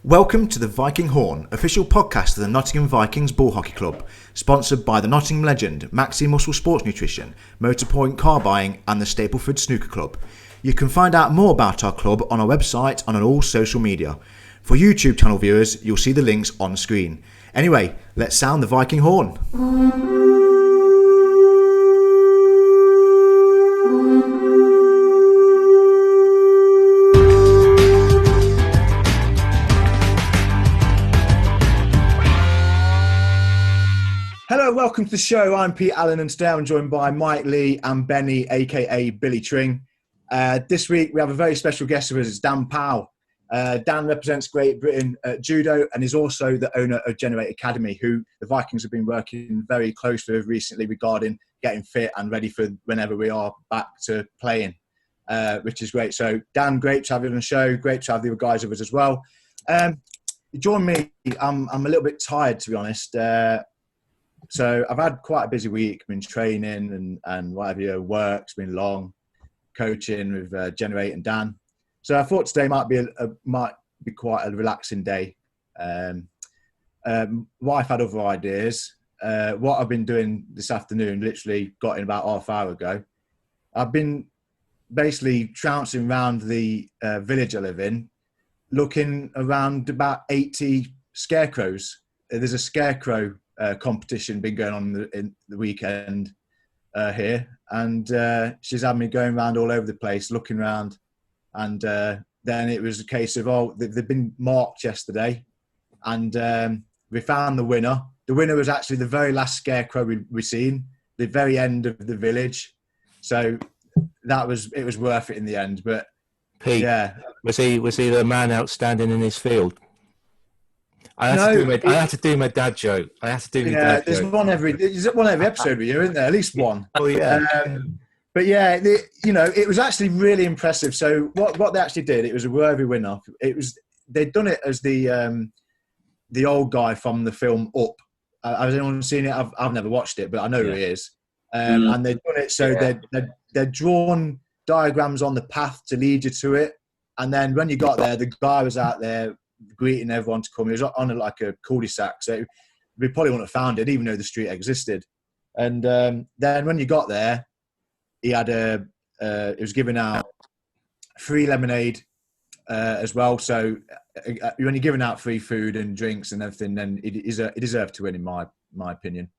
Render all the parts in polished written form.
Welcome to the Viking Horn, official podcast of the Nottingham Vikings Ball Hockey Club, sponsored by the Nottingham legend, Maxi Muscle Sports Nutrition, Motorpoint Car Buying and the Stapleford Snooker Club. You can find out more about our club on our website and on all social media. For YouTube channel viewers, you'll see the links on screen. Anyway, let's sound the Viking Horn. Hello, welcome to the show. I'm Pete Allen and today I'm joined by Mike Lee and Benny, aka Billy Tring. This week we have a very special guest with us, Dan Powell. Dan represents Great Britain at Judo and is also the owner of GNR8 Academy, who the Vikings have been working very closely with recently regarding getting fit and ready for whenever we are back to playing, which is great. So Dan, great to have you on the show. Great to have the other guys with us as well. Join me. I'm a little bit tired, to be honest. So I've had quite a busy week, been training and whatever, work's been long, coaching with GNR8 and Dan. So I thought today might be quite a relaxing day. Wife had other ideas. What I've been doing this afternoon, literally got in about half hour ago. I've been basically trouncing around the village I live in, looking around about 80 scarecrows. There's a scarecrow competition been going on in the weekend here, and she's had me going around all over the place looking around, and then it was a case of they've been marked yesterday, and we found the winner. The winner was actually the very last scarecrow we seen, the very end of the village, so it was worth it in the end. But Pete, yeah, was he the man outstanding in his field? I had to do my dad joke. There's one every episode with you, isn't there? At least one. Oh yeah. But yeah, it was actually really impressive. So what they actually did, it was a worthy winner. They'd done it as the old guy from the film Up. Has anyone seen it? I've never watched it, but I know who he is. And they'd done it so they'd drawn diagrams on the path to lead you to it, and then when you got there, the guy was out there greeting everyone to come. He was on like a cul-de-sac, so we probably wouldn't have found it even though the street existed. And then when you got there, he was giving out free lemonade as well. So when you're giving out free food and drinks and everything, then it deserved to win, in my opinion.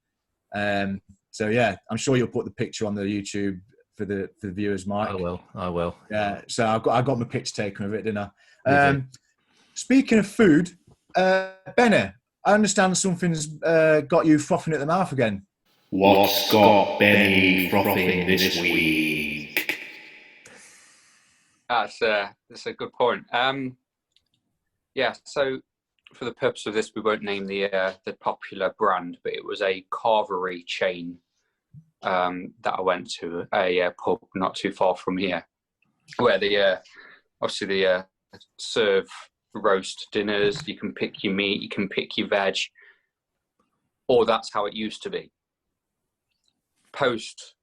So yeah, I'm sure you'll put the picture on the YouTube for the viewers, Mike. I will. Yeah. So I got my picture taken of it, didn't I? Speaking of food, Benny, I understand something's got you frothing at the mouth again. What's got Benny frothing this week? That's a good point. So for the purpose of this, we won't name the popular brand, but it was a carvery chain that I went to, a pub not too far from here, where they serve roast dinners. You can pick your meat, you can pick your veg, or that's how it used to be. Post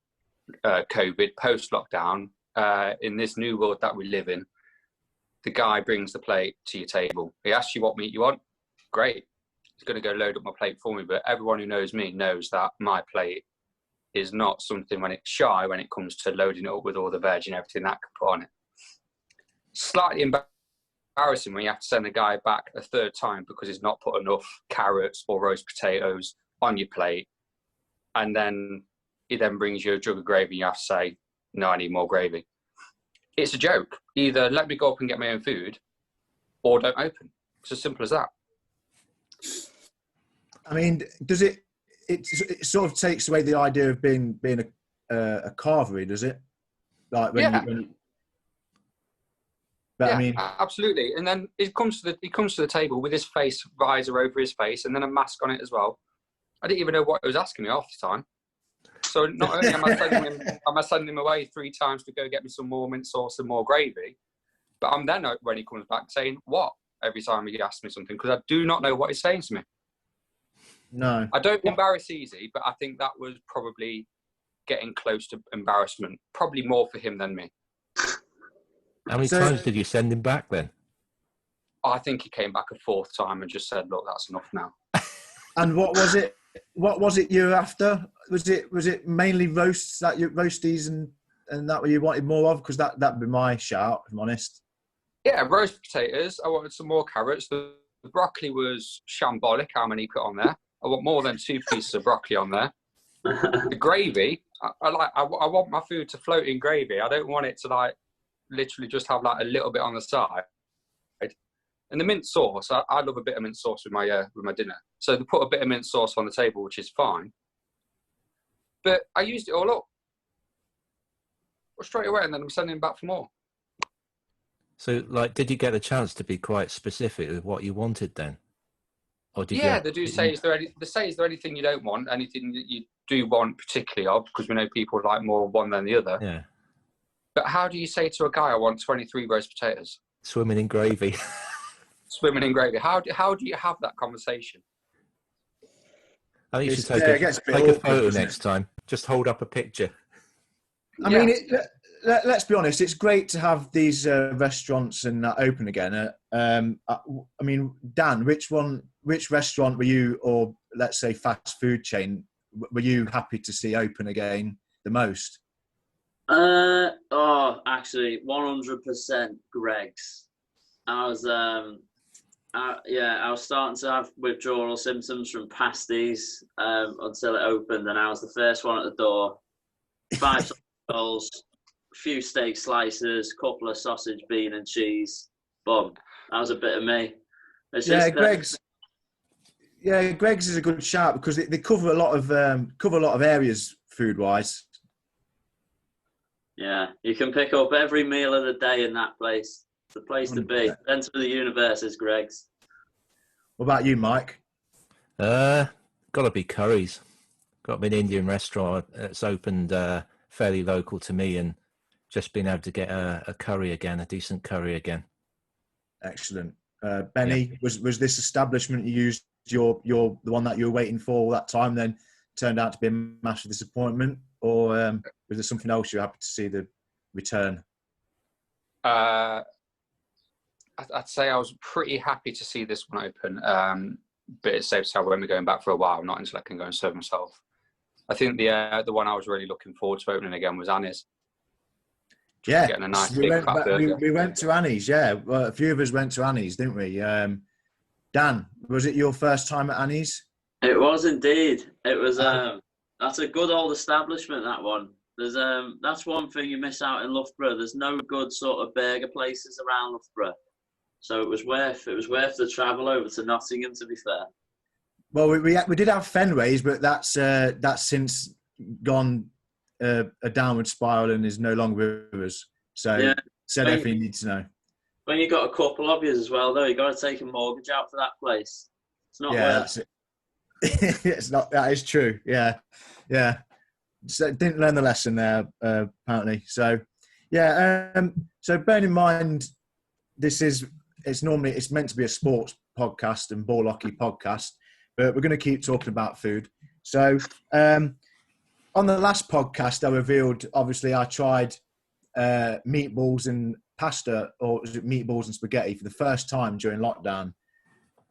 COVID, post lockdown, in this new world that we live in, the guy brings the plate to your table. He asks you what meat you want. Great, he's going to go load up my plate for me. But everyone who knows me knows that my plate is not something when it's shy when it comes to loading it up with all the veg and everything that can put on it. Slightly embarrassing when you have to send the guy back a third time because he's not put enough carrots or roast potatoes on your plate, and then he then brings you a jug of gravy and you have to say, no, I need more gravy. It's a joke. Either let me go up and get my own food or don't open. It's as simple as that. I mean, does it sort of takes away the idea of being a carvery, does it? Like I mean, absolutely. And then he comes to the table with his face visor over his face and then a mask on it as well. I didn't even know what he was asking me half the time. So not only am I sending him away 3 times to go get me some more mint sauce and more gravy, but I'm then, when he comes back, saying what every time he asks me something, because I do not know what he's saying to me. No. I don't embarrass easy, but I think that was probably getting close to embarrassment. Probably more for him than me. How many times did you send him back then? I think he came back a fourth time and just said, "Look, that's enough now." And what was it? What was it you were after? Was it mainly roasties and that what you wanted more of? Because that'd be my shout, if I'm honest. Yeah, roast potatoes. I wanted some more carrots. The broccoli was shambolic. How many he put on there? I want more than 2 pieces of broccoli on there. The gravy. I want my food to float in gravy. I don't want it to like literally just have like a little bit on the side. And the mint sauce, I love a bit of mint sauce with my dinner. So they put a bit of mint sauce on the table, which is fine. But I used it all up. Well, straight away, and then I'm sending back for more. So, like, did you get a chance to be quite specific with what you wanted then? Or did Yeah, they do say, is there anything you don't want? Anything that you do want particularly of? Because we know people like more one than the other. Yeah. But how do you say to a guy, I want 23 roast potatoes? Swimming in gravy. Swimming in gravy. How do you have that conversation? I think you should It gets a bit awkward, photo doesn't it? next time. Just hold up a picture. I mean, let's be honest. It's great to have these restaurants and that open again. I mean, Dan, which restaurant were you, or let's say fast food chain, were you happy to see open again the most? Actually, 100% Greg's. I was starting to have withdrawal symptoms from pasties until it opened, and I was the first one at the door. 5 sausage rolls, a few steak slices, couple of sausage, bean, and cheese. Boom. That was a bit of me. Greg's. Yeah, Greg's is a good shout because they cover a lot of areas food wise. Yeah, you can pick up every meal of the day in that place. It's the place to be. Centre of the universe is Greg's. What about you, Mike? Got to be Curry's. Got to be an Indian restaurant that's opened fairly local to me, and just being able to get a curry again, a decent curry again. Excellent. Benny, was this establishment you used the one that you were waiting for all that time, then turned out to be a massive disappointment, or was there something else you're happy to see the return? I'd say I was pretty happy to see this one open, but it's safe to say I won't be going back for a while, not until I can go and serve myself. I think the one I was really looking forward to opening again was Annie's. Yeah, getting a nice big fat burger. We went to Annie's, yeah. Well, a few of us went to Annie's, didn't we? Dan, was it your first time at Annie's? It was indeed. It was. That's a good old establishment, that one. There's that's one thing you miss out in Loughborough. There's no good sort of burger places around Loughborough. So it was worth the travel over to Nottingham, to be fair. Well, we did have Fenways, but that's since gone a downward spiral and is no longer with us. So yeah. Said everything you need to know. When you got a couple of yous as well, though, you got to take a mortgage out for that place. It's not worth it. It's not. That is true. Yeah. So didn't learn the lesson there apparently. So yeah. So bearing in mind, it's meant to be a sports podcast and ball hockey podcast, but we're going to keep talking about food. So on the last podcast, I revealed, obviously, I tried meatballs and pasta, or was it meatballs and spaghetti, for the first time during lockdown.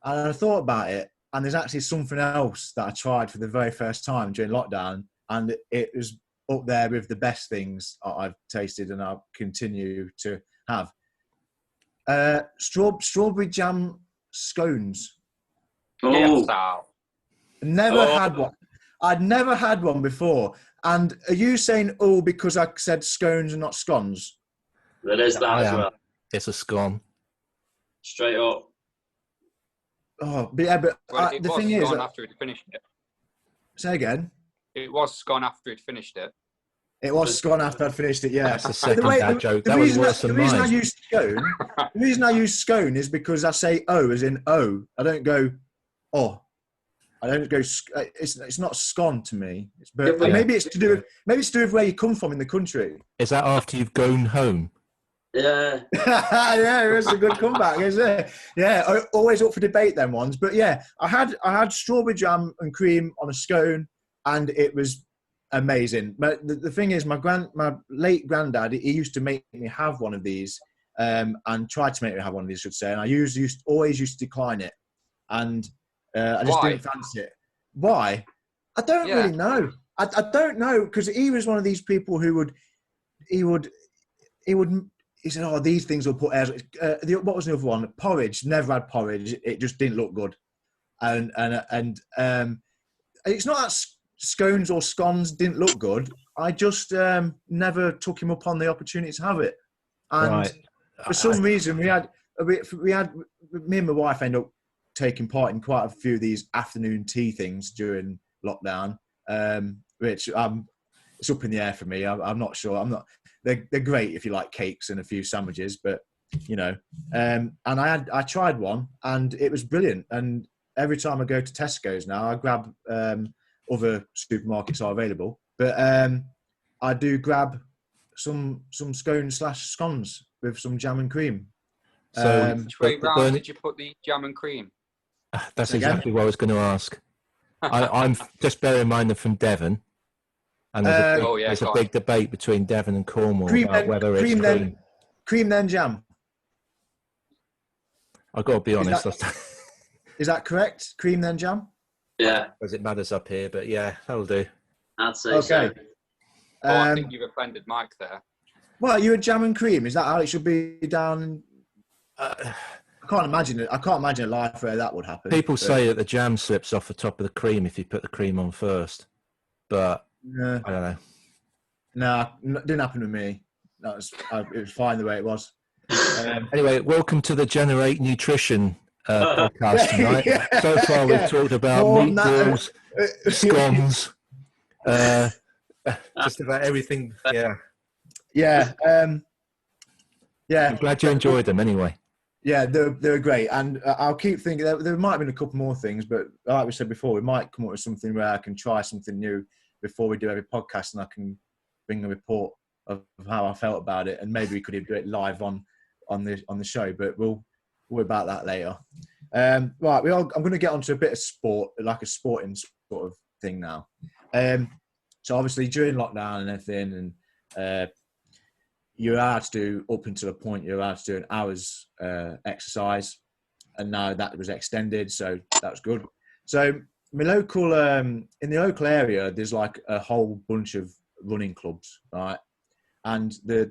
And I thought about it, and there's actually something else that I tried for the very first time during lockdown, and it was up there with the best things I've tasted and I'll continue to have. Strawberry jam scones. Oh. Never had one. I'd never had one before. And are you saying because I said scones and not scones? There is that as well. It's a scone. Straight up. Oh, but yeah, but the thing is, after he'd finished it. Say again. It was gone after he'd finished it. It was gone after I'd finished it. Yeah. That's the second dad joke. That was worse than mine. The reason I use scone is because I say O as in O. I don't go oh. I don't go. It's not scone to me. But maybe it's to do with where you come from in the country. Is that after you've gone home? Yeah. Yeah, it's a good comeback, isn't it? Yeah, always up for debate them ones. But yeah, I had strawberry jam and cream on a scone, and it was amazing. But the thing is, my late granddad, he used to make me have one of these and tried to make me have one of these, I should say. And I always used to decline it. And I just Why? didn't fancy it. Why? I don't really know. I don't know, because he was one of these people who he said, "Oh, these things will put airs." What was the other one? Porridge. Never had porridge. It just didn't look good. And it's not that scones or scones didn't look good. I just never took him up on the opportunity to have it. And for some reason, me and my wife ended up taking part in quite a few of these afternoon tea things during lockdown, which it's up in the air for me. I'm not sure. They're great if you like cakes and a few sandwiches, but and I tried one and it was brilliant. And every time I go to Tesco's now, I grab other supermarkets are available, but I do grab some scones/scones with some jam and cream. So Which way round did you put the jam and cream? That's exactly what I was going to ask. I'm just bearing in mind they're from Devon, and there's a big debate between Devon and Cornwall about whether it's cream then jam. I've got to be honest. Is that correct? Cream then jam? Yeah. As it matters up here, but yeah, that'll do. I'd say so. I think you've offended Mike there. Well, you a jam and cream? Is that how it should be down? I can't imagine it. I can't imagine a life where that would happen. People say that the jam slips off the top of the cream if you put the cream on first, but I don't know. No, it didn't happen to me. It was fine the way it was. Anyway, welcome to the GNR8 Nutrition podcast tonight. So far, we've talked about meatballs, scones, just about everything. Yeah. I'm glad you enjoyed them anyway. Yeah, they're great, and I'll keep thinking. There might have been a couple more things, but like we said before, we might come up with something where I can try something new before we do every podcast, and I can bring a report of how I felt about it, and maybe we could do it live on the show. But we'll worry about that later. Right, I'm going to get onto a bit of sport, like a sporting sort of thing now. So obviously during lockdown and everything, and you're allowed to do, up until a point, you're allowed to do an hour's exercise, and now that was extended, so that was good. So my local, in the local area, there's like a whole bunch of running clubs, right? And the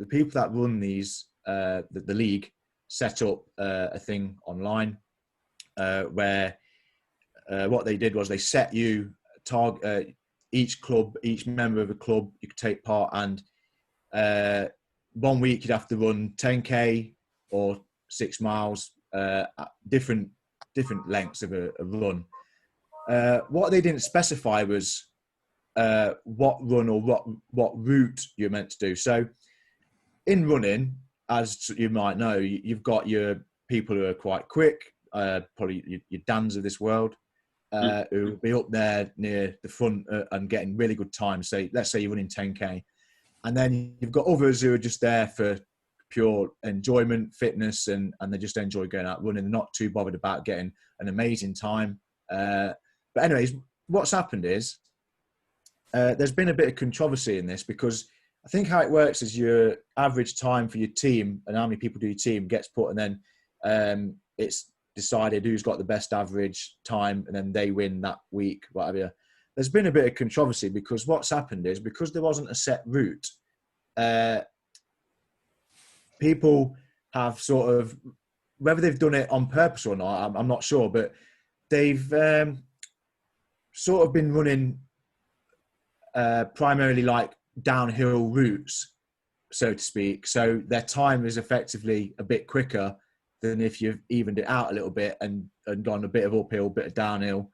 people that run these, the league, set up a thing online where what they did was they set you each member of a club, you could take part, and 1 week you'd have to run 10k or 6 miles, different lengths of a run. What they didn't specify was what run or what route you're meant to do. So in running, as you might know, you've got your people who are quite quick, probably your Dans of this world, who will be up there near the front and getting really good times. So let's say you're running 10k. And then you've got others who are just there for pure enjoyment, fitness, and they just enjoy going out running. They're not too bothered about getting an amazing time. But anyways, what's happened is there's been a bit of controversy in this, because I think how it works is your average time for your team and how many people do your team gets put, and then it's decided who's got the best average time, and then they win that week, whatever. There's been a bit of controversy because what's happened is, because there wasn't a set route, people have sort of, whether they've done it on purpose or not, I'm not sure, but they've sort of been running primarily like downhill routes, so to speak. So their time is effectively a bit quicker than if you've evened it out a little bit and gone a bit of uphill, bit of downhill.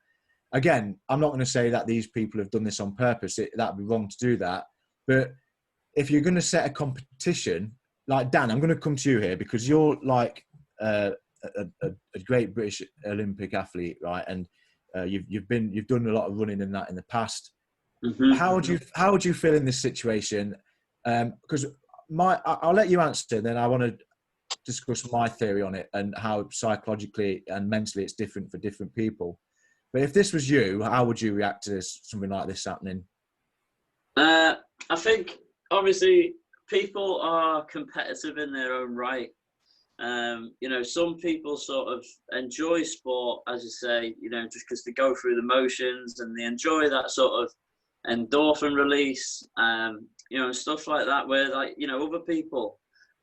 Again, I'm not going to say that these people have done this on purpose. That'd be wrong to do that. But if you're going to set a competition, like Dan, I'm going to come to you here because you're like a great British Olympic athlete, right? And you've done a lot of running in the past. Mm-hmm. How would you feel in this situation? Because I'll let you answer, then I want to discuss my theory on it and how psychologically and mentally it's different for different people. But if this was you, how would you react to something like this happening? I think, obviously, people are competitive in their own right. Some people sort of enjoy sport, as you say, just because they go through the motions and they enjoy that sort of endorphin release, and stuff like that, where other people,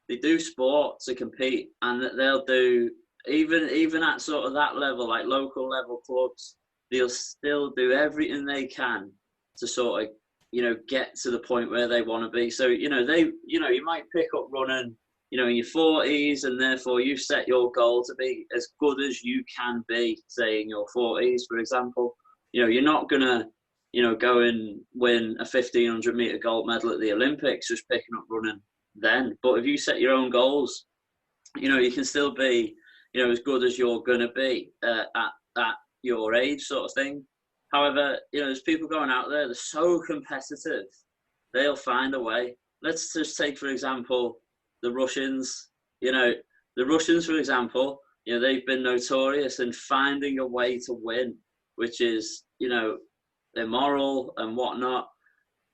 they do sport to compete, and that they'll do, even at sort of that level, like local level clubs, they'll still do everything they can to sort of, get to the point where they want to be. So, you might pick up running, in your 40s, and therefore you set your goal to be as good as you can be, say in your 40s, for example. You're not going to, go and win a 1500 meter gold medal at the Olympics just picking up running then. But if you set your own goals, you can still be, as good as you're going to be at your age, sort of thing. However, there's people going out there, they're so competitive, they'll find a way. Let's just take, for example, the Russians. The Russians, for example, they've been notorious in finding a way to win, which is, immoral and whatnot.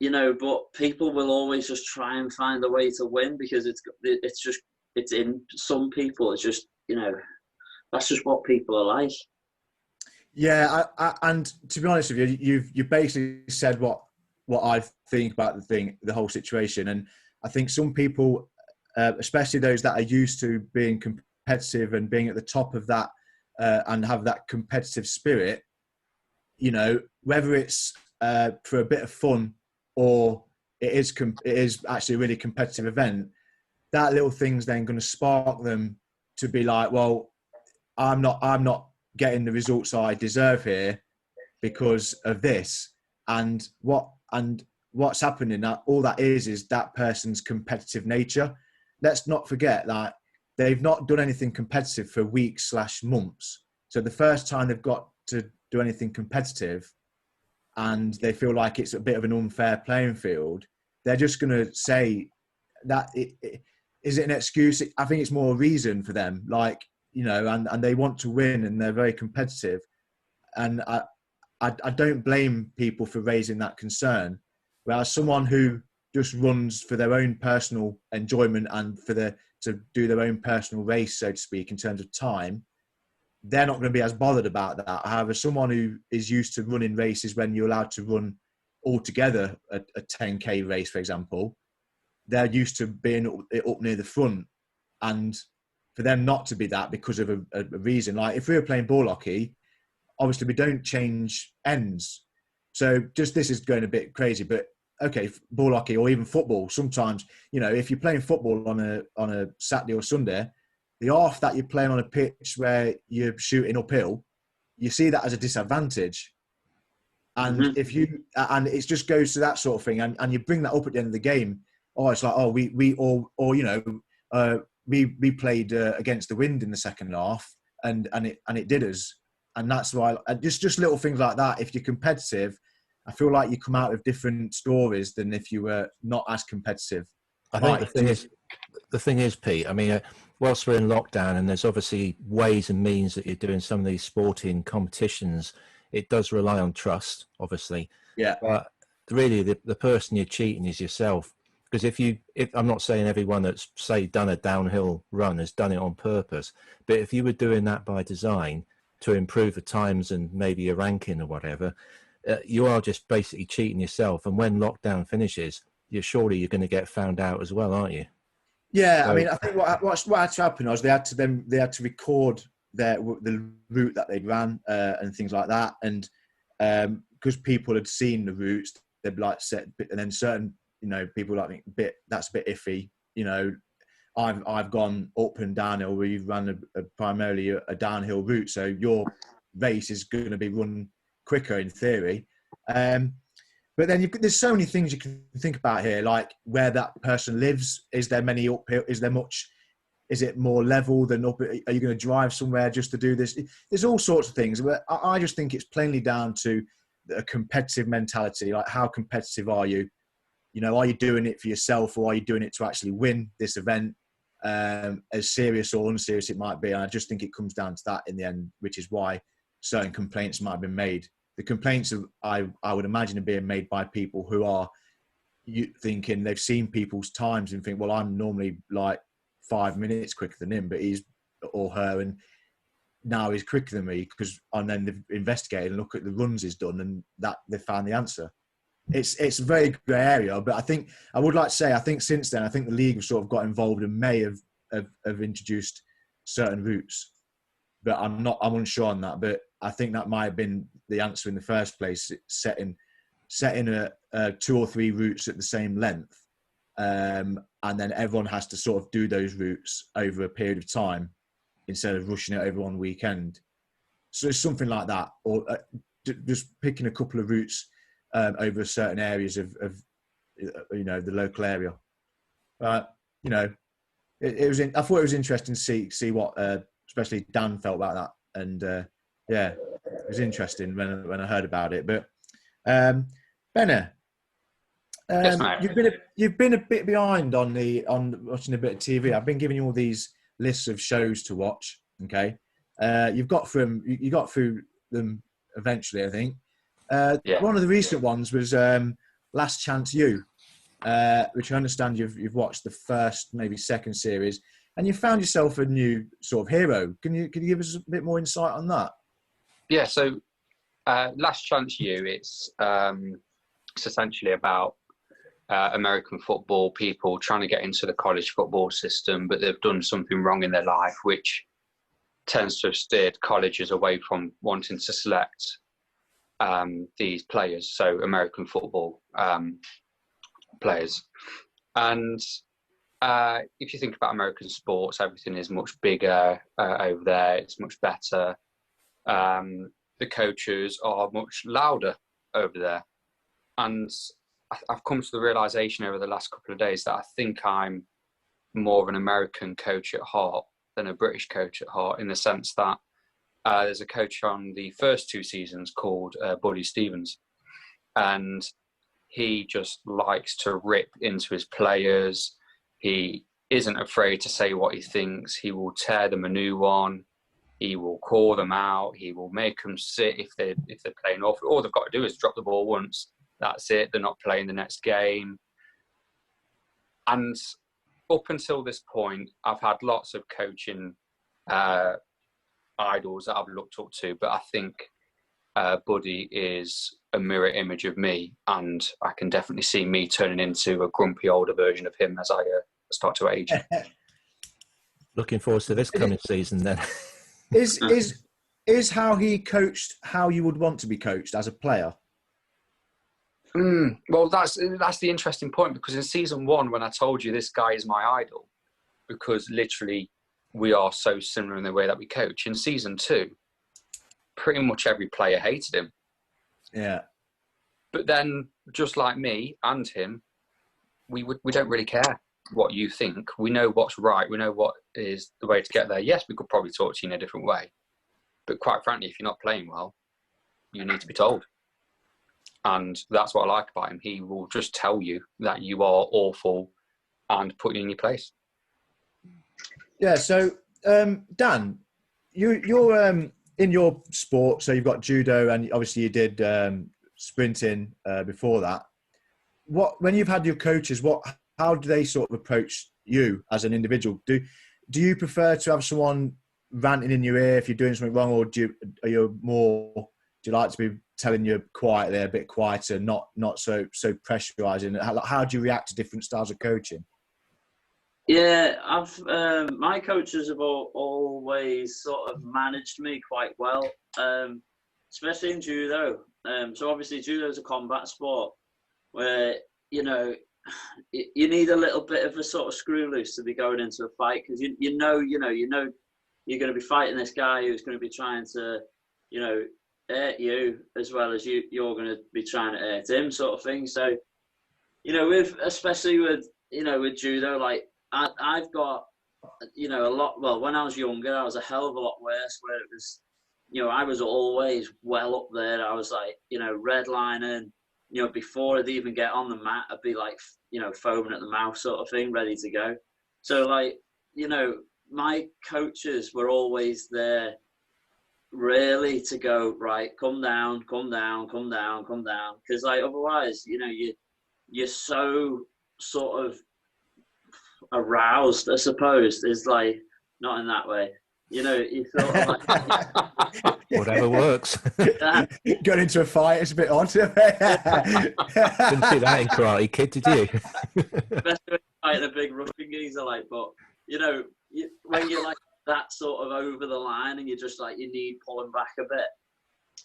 But people will always just try and find a way to win, because it's in some people. It's just, that's just what people are like. Yeah, and to be honest with you, you basically said what I think about the whole situation. And I think some people, especially those that are used to being competitive and being at the top of that, and have that competitive spirit, whether it's for a bit of fun or it is actually a really competitive event, that little thing's then going to spark them to be like, well, I'm not getting the results I deserve here because of this. And what's happening, that all that is that person's competitive nature. Let's not forget that they've not done anything competitive for weeks/months. So the first time they've got to do anything competitive and they feel like it's a bit of an unfair playing field, they're just going to say that is it an excuse? I think it's more a reason for them, and they want to win and they're very competitive. And I don't blame people for raising that concern. Whereas someone who just runs for their own personal enjoyment and to do their own personal race, so to speak, in terms of time, they're not going to be as bothered about that. However, someone who is used to running races when you're allowed to run altogether a 10K race, for example, they're used to being up near the front. And for them not to be that because of a reason, like if we were playing ball hockey, obviously we don't change ends. So just, this is going a bit crazy, but okay, ball hockey or even football, sometimes, if you're playing football on a Saturday or Sunday, the half that you're playing on a pitch where you're shooting uphill, you see that as a disadvantage. And if you, and it just goes to that sort of thing, and you bring that up at the end of the game, it's like, we played against the wind in the second half, and it did us. And that's why, just little things like that. If you're competitive, I feel like you come out with different stories than if you were not as competitive. I think the thing is, Pete, I mean, whilst we're in lockdown and there's obviously ways and means that you're doing some of these sporting competitions, it does rely on trust, obviously. Yeah. But really, the person you're cheating is yourself. Because if I'm not saying everyone that's, say, done a downhill run has done it on purpose, but if you were doing that by design to improve the times and maybe your ranking or whatever, you are just basically cheating yourself. And when lockdown finishes, you're going to get found out as well, aren't you? Yeah, so, I mean, I think what had to happen was they had to record the route that they'd ran and things like that, and because people had seen the routes, they'd like set, and then certain people like that's a bit iffy. I've gone up and downhill where you've run primarily a downhill route, so your race is going to be run quicker in theory. But then there's so many things you can think about here, like where that person lives. Is there many uphill? Is there much? Is it more level than up? Are you going to drive somewhere just to do this? There's all sorts of things. But I just think it's plainly down to a competitive mentality. Like, how competitive are you? Are you doing it for yourself, or are you doing it to actually win this event? As serious or unserious it might be. And I just think it comes down to that in the end, which is why certain complaints might have been made. The complaints I would imagine are being made by people who are you thinking they've seen people's times and think, well, I'm normally like 5 minutes quicker than him, but he's or her, and now he's quicker than me and then they've investigated and look at the runs he's done, and that they found the answer. It's a very grey area, but I would like to say, I think since then, I think the league have sort of got involved and may have introduced certain routes, but I'm unsure on that. But I think that might have been the answer in the first place, setting a 2 or 3 routes at the same length, and then everyone has to sort of do those routes over a period of time instead of rushing it over one weekend. So it's something like that, or just picking a couple of routes over certain areas of the local area. But it was. I thought it was interesting to see what especially Dan felt about that, and it was interesting when I heard about it. But Benna, Yes, mate. you've been a bit behind on watching a bit of TV. I've been giving you all these lists of shows to watch. Okay, you got through them eventually, I think. One of the recent ones was Last Chance U, which I understand you've watched the first, maybe second series, and you found yourself a new sort of hero. Can you give us a bit more insight on that? Yeah, so Last Chance U, it's essentially about American football people trying to get into the college football system, but they've done something wrong in their life, which tends to have steered colleges away from wanting to select these players, so American football players. And if you think about American sports, everything is much bigger over there. It's much better. The coaches are much louder over there. And I've come to the realization over the last couple of days that I think I'm more of an American coach at heart than a British coach at heart, in the sense that there's a coach on the first 2 seasons called Buddy Stevens, and he just likes to rip into his players. He isn't afraid to say what he thinks. He will tear them a new one. He will call them out. He will make them sit if they're playing off. All they've got to do is drop the ball once. That's it. They're not playing the next game. And up until this point, I've had lots of coaching idols that I've looked up to, but I think Buddy is a mirror image of me, and I can definitely see me turning into a grumpy older version of him as I start to age. Looking forward to this coming season then. Is how he coached how you would want to be coached as a player? Well, that's the interesting point, because in season 1, when I told you this guy is my idol, because literally we are so similar in the way that we coach, in season 2, pretty much every player hated him. Yeah. But then, just like me and him, we don't really care what you think. We know what's right. We know what is the way to get there. Yes, we could probably talk to you in a different way, but quite frankly, if you're not playing well, you need to be told. And that's what I like about him. He will just tell you that you are awful and put you in your place. Yeah. So, Dan, you're in your sport. So you've got judo, and obviously you did sprinting before that. When you've had your coaches, how do they sort of approach you as an individual? Do you prefer to have someone ranting in your ear if you're doing something wrong, or do you like to be telling you quietly, a bit quieter, not so pressurising? How do you react to different styles of coaching? Yeah, my coaches have always sort of managed me quite well, especially in judo. So obviously judo is a combat sport where, you need a little bit of a sort of screw loose to be going into a fight, because you know you're going to be fighting this guy who's going to be trying to, hurt you as well as you're going to be trying to hurt him, sort of thing. So, especially with judo, like I've got, a lot. Well, when I was younger, I was a hell of a lot worse. Where it was, I was always well up there. I was like, redlining. Before I'd even get on the mat, I'd be like, foaming at the mouth, sort of thing, ready to go. So, like, my coaches were always there, really, to go, right, come down, because like otherwise, you're so sort of aroused, I suppose, is like, not in that way. You know, you sort of like Whatever works. Going into a fight is a bit odd. Didn't see that in Karate Kid, did you? especially like the big roughing geezer, like, but you know, when you're like that sort of over the line and you're just like, you need pulling back a bit,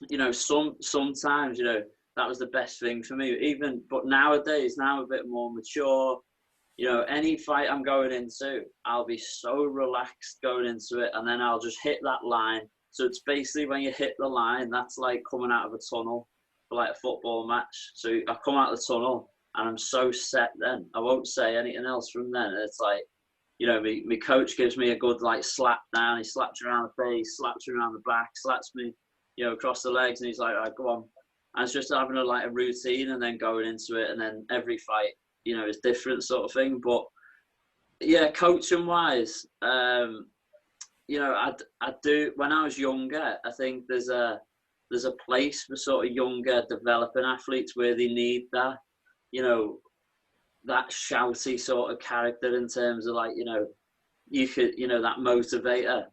you know, sometimes, you know, that was the best thing for me. Even, but nowadays, now I'm a bit more mature. You know, any fight I'm going into, I'll be so relaxed going into it, and then I'll just hit that line. So it's basically when you hit the line, that's like coming out of a tunnel for like a football match. So I come out of the tunnel and I'm so set then. I won't say anything else from then. It's like, you know, my coach gives me a good like slap down. He slaps you around the face, slaps you around the back, slaps me, you know, across the legs, and he's like, all right, go on. And it's just having a routine and then going into it, and then every fight, you know, is different sort of thing. But yeah, coaching wise, you know, I do, when I was younger, I think there's a place for sort of younger developing athletes where they need that, you know, that shouty sort of character in terms of like, you know, you could, you know, that motivator.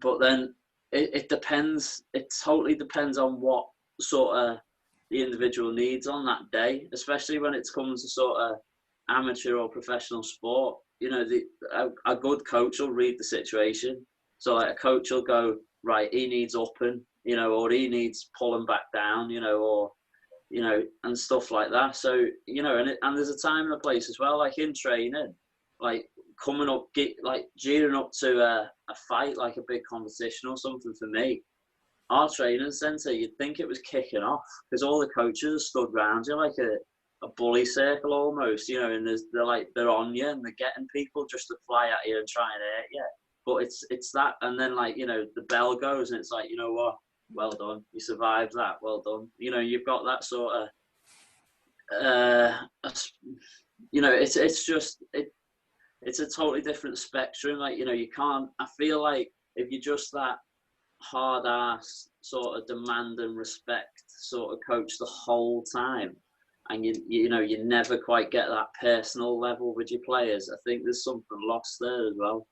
But then it depends, it totally depends on what sort of the individual needs on that day, especially when it comes to sort of amateur or professional sport. You know, a good coach will read the situation. So like a coach will go, right, he needs upping, you know, or he needs pulling back down, you know, or, you know, and stuff like that. So, you know, and there's a time and a place as well, like in training, like coming up, gearing up to a fight, like a big competition or something. For me, our training centre, you'd think it was kicking off because all the coaches are stood round you like a bully circle almost, you know, and they're on you and they're getting people just to fly at you and try and hurt you. But it's that, and then like, you know, the bell goes and it's like, you know what, well done, you survived that, well done. You know, you've got that sort of, you know, it's a totally different spectrum. Like, you know, you can't, I feel like if you're just that hard ass sort of demand and respect sort of coach the whole time, and you know, you never quite get that personal level with your players, I think there's something lost there as well.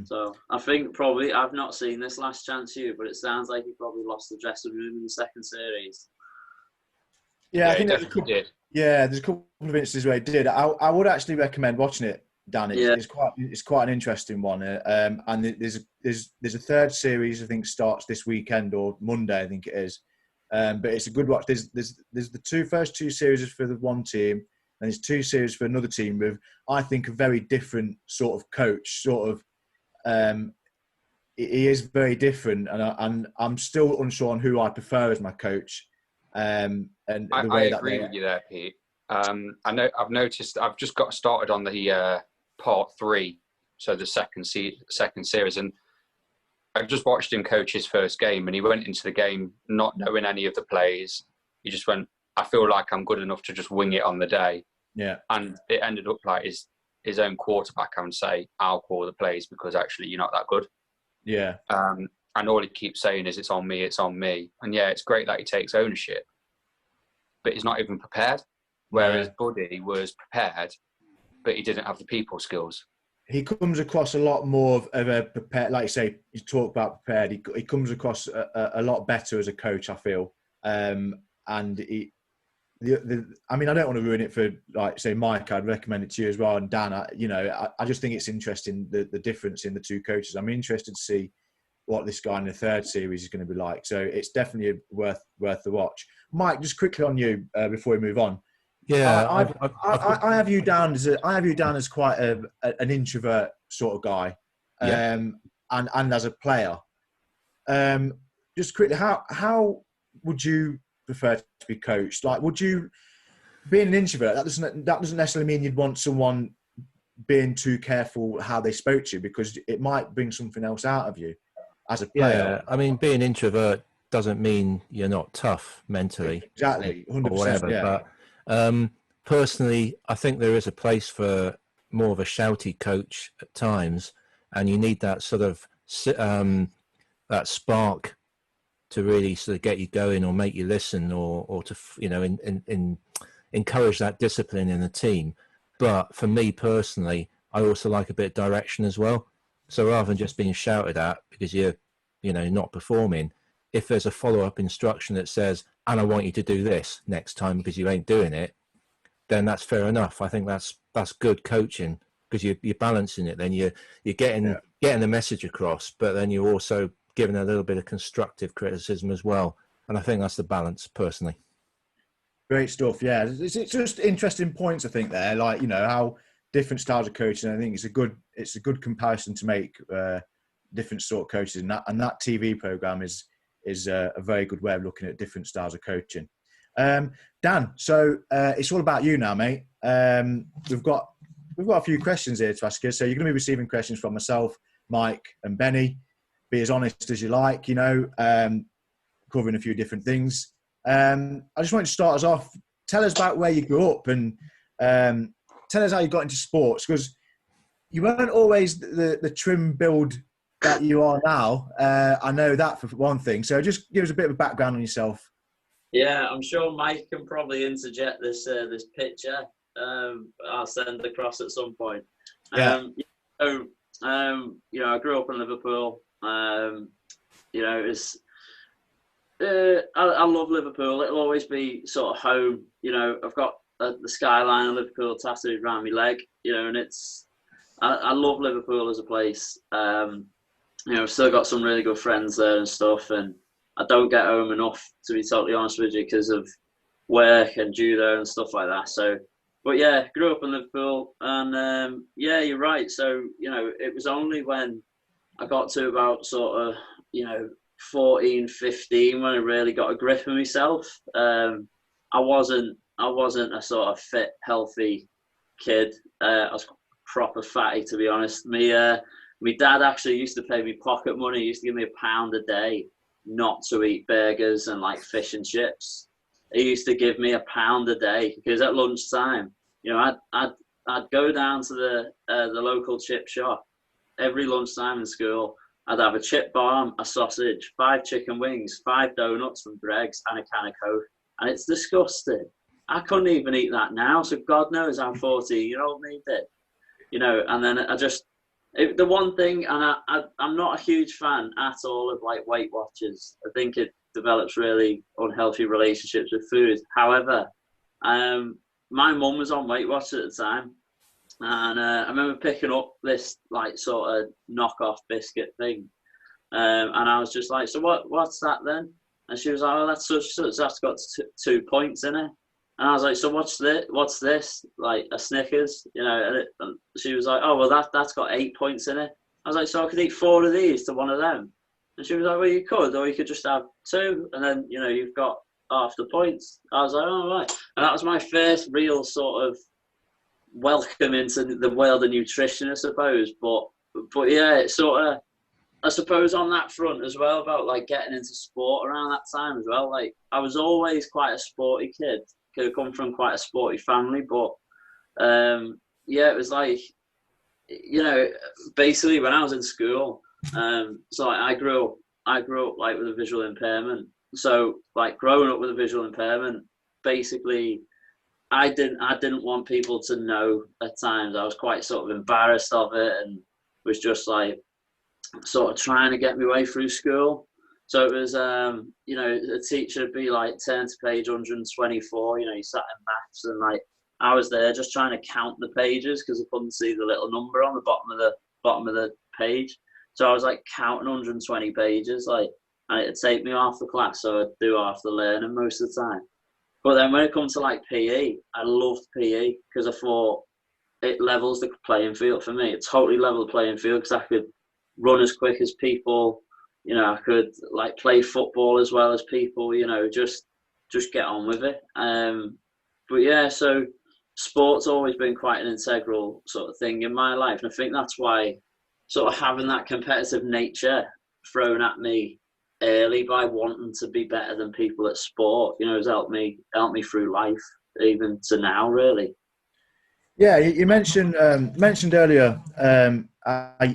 So I think probably, I've not seen this Last Chance U, but it sounds like he probably lost the dressing room in the second series. Yeah, I think definitely did. Yeah, there's a couple of instances where it did. I would actually recommend watching it, Dan. It's quite an interesting one. And there's a third series, I think, starts this weekend or Monday, I think it is. But it's a good watch. There's the first two series for the one team, and there's two series for another team with, I think, a very different sort of coach. He is very different, and I'm still unsure on who I prefer as my coach. And the way I agree with you there, Pete. I know I've noticed. I've just got started on the part 3, so the second series, and I just watched him coach his first game, and he went into the game not knowing any of the plays. He just went, I feel like I'm good enough to just wing it on the day. Yeah. And it ended up like his own quarterback and say, I'll call the plays because actually you're not that good. Yeah. And all he keeps saying is, it's on me, it's on me. And yeah, it's great that he takes ownership, but he's not even prepared. Whereas Buddy was prepared, but he didn't have the people skills. He comes across a lot more of a prepared, like you say, you talk about prepared. He comes across a lot better as a coach, I feel. And I mean, I don't want to ruin it for, like, say, Mike. I'd recommend it to you as well, and Dan. I just think it's interesting the difference in the two coaches. I'm interested to see what this guy in the third series is going to be like. So it's definitely worth the watch. Mike, just quickly on you before we move on. Yeah, I have you down as quite an introvert sort of guy, and as a player. Just quickly, how would you prefer to be coached? Like, would you, being an introvert, that doesn't necessarily mean you'd want someone being too careful how they spoke to you, because it might bring something else out of you as a player. Yeah, I mean, being introvert doesn't mean you're not tough mentally. Exactly, 100%. Or whatever. Yeah. But personally, I think there is a place for more of a shouty coach at times, and you need that sort of that spark to really sort of get you going or make you listen, or to, you know, in encourage that discipline in the team. But for me personally, I also like a bit of direction as well. So rather than just being shouted at because you're, not performing, if there's a follow-up instruction that says, and I want you to do this next time because you ain't doing it, then that's fair enough. I think that's good coaching, because you're balancing it. Then you're getting the message across, but then you're also giving a little bit of constructive criticism as well. And I think that's the balance, personally. Great stuff. Yeah, it's just interesting points, I think, there. Like, how different styles of coaching. I think it's a good comparison to make different sort of coaches, and that TV program is a very good way of looking at different styles of coaching. Dan, so it's all about you now, mate. We've got a few questions here to ask you. So you're going to be receiving questions from myself, Mike, and Benny. Be as honest as you like, covering a few different things. I just wanted to start us off. Tell us about where you grew up, and tell us how you got into sports, because you weren't always the trim build that you are now. I know that for one thing. So just give us a bit of a background on yourself. Yeah, I'm sure Mike can probably interject this picture. I'll send across at some point. I grew up in Liverpool. It's I love Liverpool. It'll always be sort of home. I've got the skyline of Liverpool tattooed around my leg. And I love Liverpool as a place. I've still got some really good friends there and stuff, and I don't get home enough, to be totally honest with you, because of work and judo and stuff like that. So, but yeah, grew up in Liverpool, and you're right. So, it was only when I got to about sort of, 14, 15 when I really got a grip of myself. I wasn't a sort of fit, healthy kid. I was proper fatty, to be honest. My dad actually used to pay me pocket money. He used to give me £1 a day not to eat burgers and like fish and chips. He used to give me £1 a day, because at lunchtime, I'd go down to the local chip shop every lunchtime in school. I'd have a chip bar, a sausage, 5 chicken wings, 5 donuts from Greg's, and a can of Coke. And it's disgusting. I couldn't even eat that now. So God knows how 14-year-old me did. And then the one thing, and I'm not a huge fan at all of like Weight Watchers. I think it develops really unhealthy relationships with food. However, my mum was on Weight Watchers at the time. And I remember picking up this like sort of knockoff biscuit thing, and I was just like, "So what's that then?" And she was like, "Oh, that's such that's got 2 points in it." And I was like, "So what's this? Like a Snickers?" And she was like, "Oh, well that's got 8 points in it." I was like, "So I could eat 4 of these to one of them?" And she was like, "Well, you could, or you could just have 2, and then you've got half the points." I was like, "Oh, right." And that was my first real sort of welcome into the world of nutrition, I suppose. But yeah, it's sort of, I suppose, on that front as well, about like getting into sport around that time as well. Like, I was always quite a sporty kid. Could have come from quite a sporty family, but it was like, basically when I was in school, so I grew up like with a visual impairment. So like growing up with a visual impairment, basically, I didn't want people to know at times. I was quite sort of embarrassed of it, and was just like sort of trying to get my way through school. So it was, a teacher would be like, turn to page 124, you sat in maths, and like I was there just trying to count the pages because I couldn't see the little number on the bottom of the page. So I was like counting 120 pages, like, and it'd take me half the class, so I'd do half the learning most of the time. But then when it comes to like PE, I loved PE because I thought it levels the playing field for me. It totally leveled the playing field because I could run as quick as people. I could like play football as well as people. Just get on with it. But yeah, so sport's always been quite an integral sort of thing in my life, and I think that's why sort of having that competitive nature thrown at me early by wanting to be better than people at sport, has helped me through life, even to now, really. Yeah, you mentioned earlier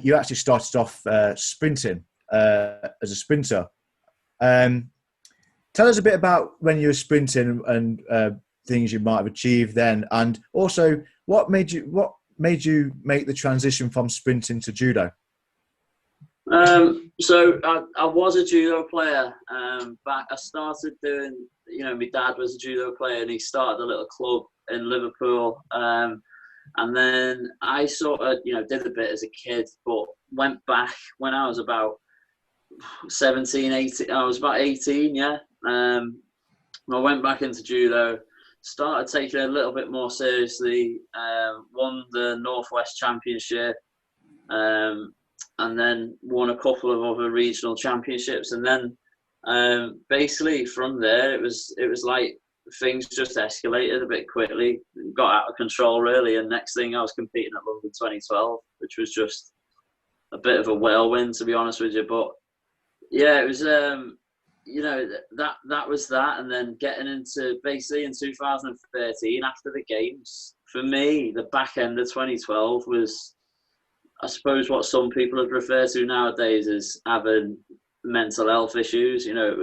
you actually started off sprinting as a sprinter. Tell us a bit about when you were sprinting and things you might have achieved then, and also what made you make the transition from sprinting to judo? So I was a judo player. Back I started doing, my dad was a judo player and he started a little club in Liverpool. And then I sort of, did a bit as a kid, but went back when I was about 17, 18. I was about 18, yeah. I went back into judo, started taking it a little bit more seriously, won the Northwest Championship, and then won a couple of other regional championships. And then basically from there, it was like things just escalated a bit quickly, got out of control really. And next thing I was competing at London 2012, which was just a bit of a whirlwind, to be honest with you. But yeah, it was, that was that. And then getting into basically in 2013 after the games, for me, the back end of 2012 was, I suppose, what some people would refer to nowadays as having mental health issues. It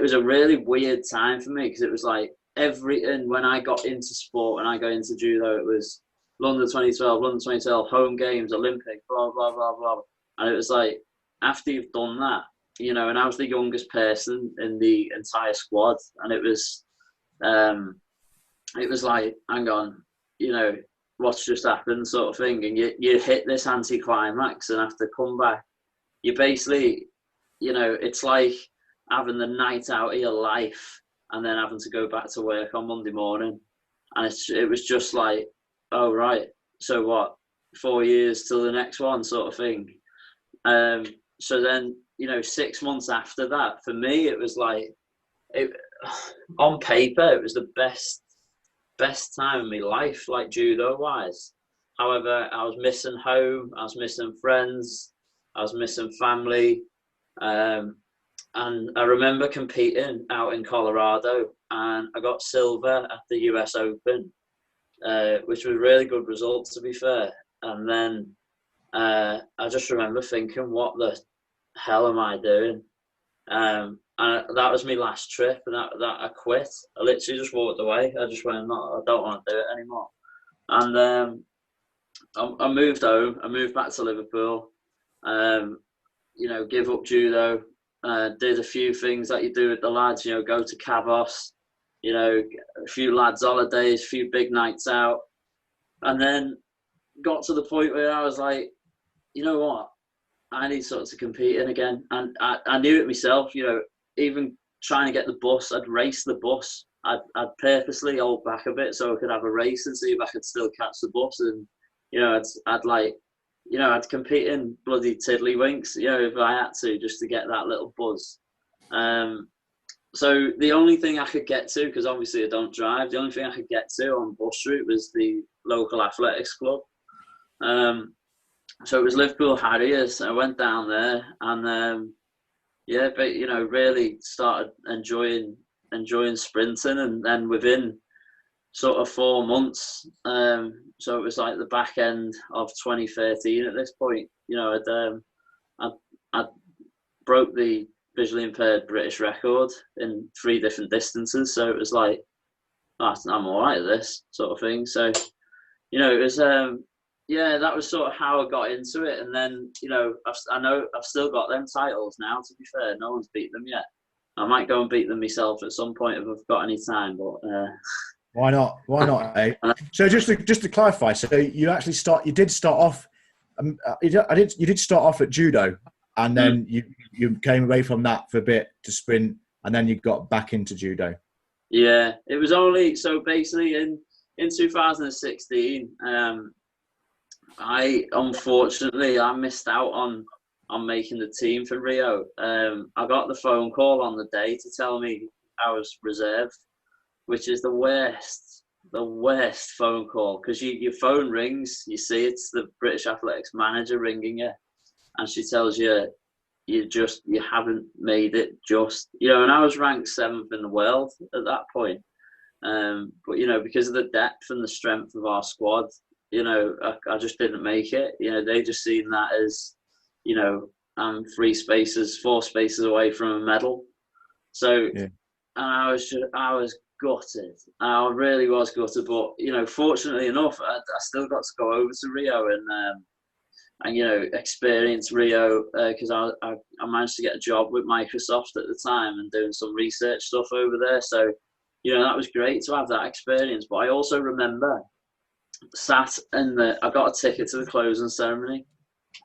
was a really weird time for me, because it was like everything, when I got into sport and I got into judo, it was London 2012, home games, Olympic, blah, blah, blah, blah. And it was like, after you've done that, and I was the youngest person in the entire squad, and it was like, hang on, what's just happened, sort of thing. And you hit this anti-climax and have to come back. You basically, it's like having the night out of your life and then having to go back to work on Monday morning. And it was just like, oh, right, so what, 4 years till the next one, sort of thing. So then, 6 months after that, for me, it was like, on paper, it was the best time of my life, like judo wise. However, I was missing home, I was missing friends, I was missing family. And I remember competing out in Colorado, and I got silver at the US Open, which was a really good result, to be fair. And then I just remember thinking, what the hell am I doing? And that was my last trip, and that I quit. I literally just walked away. I just went, no, I don't want to do it anymore. And I moved home. I moved back to Liverpool. Give up judo. Did a few things that you do with the lads. Go to Cavos. A few lads' holidays, a few big nights out, and then got to the point where I was like, you know what? I need sort of to compete in again. And I knew it myself, even trying to get the bus, I'd race the bus. I'd purposely hold back a bit so I could have a race and see if I could still catch the bus. And, I'd compete in bloody tiddlywinks, if I had to, just to get that little buzz. So the only thing I could get to, because obviously I don't drive, the only thing I could get to on bus route was the local athletics club. So it was Liverpool Harriers. I went down there and, really started enjoying sprinting. And then within sort of 4 months, so it was like the back end of 2013 at this point, I broke the visually impaired British record in 3 different distances. So it was like, I'm all right at this, sort of thing. So, it was, that was sort of how I got into it. And then, I know I've still got them titles now, to be fair. No one's beat them yet. I might go and beat them myself at some point if I've got any time, but... Why not? Why not, eh? So just to clarify, so you did start off at judo, and then you came away from that for a bit to sprint, and then you got back into judo. Yeah, it was only, so basically in 2016, I missed out on making the team for Rio. I got the phone call on the day to tell me I was reserved, which is the worst phone call, because your phone rings, you see it's the British Athletics manager ringing you, and she tells you you haven't made it just, and I was ranked 7th in the world at that point. But, because of the depth and the strength of our squad, I just didn't make it. They just seen that as, I'm 4 spaces away from a medal. So, yeah. And I was gutted. I really was gutted, but you know, fortunately enough, I still got to go over to Rio and you know, experience Rio because I managed to get a job with Microsoft at the time and doing some research stuff over there. So you know, that was great to have that experience. But I also remember I got a ticket to the closing ceremony,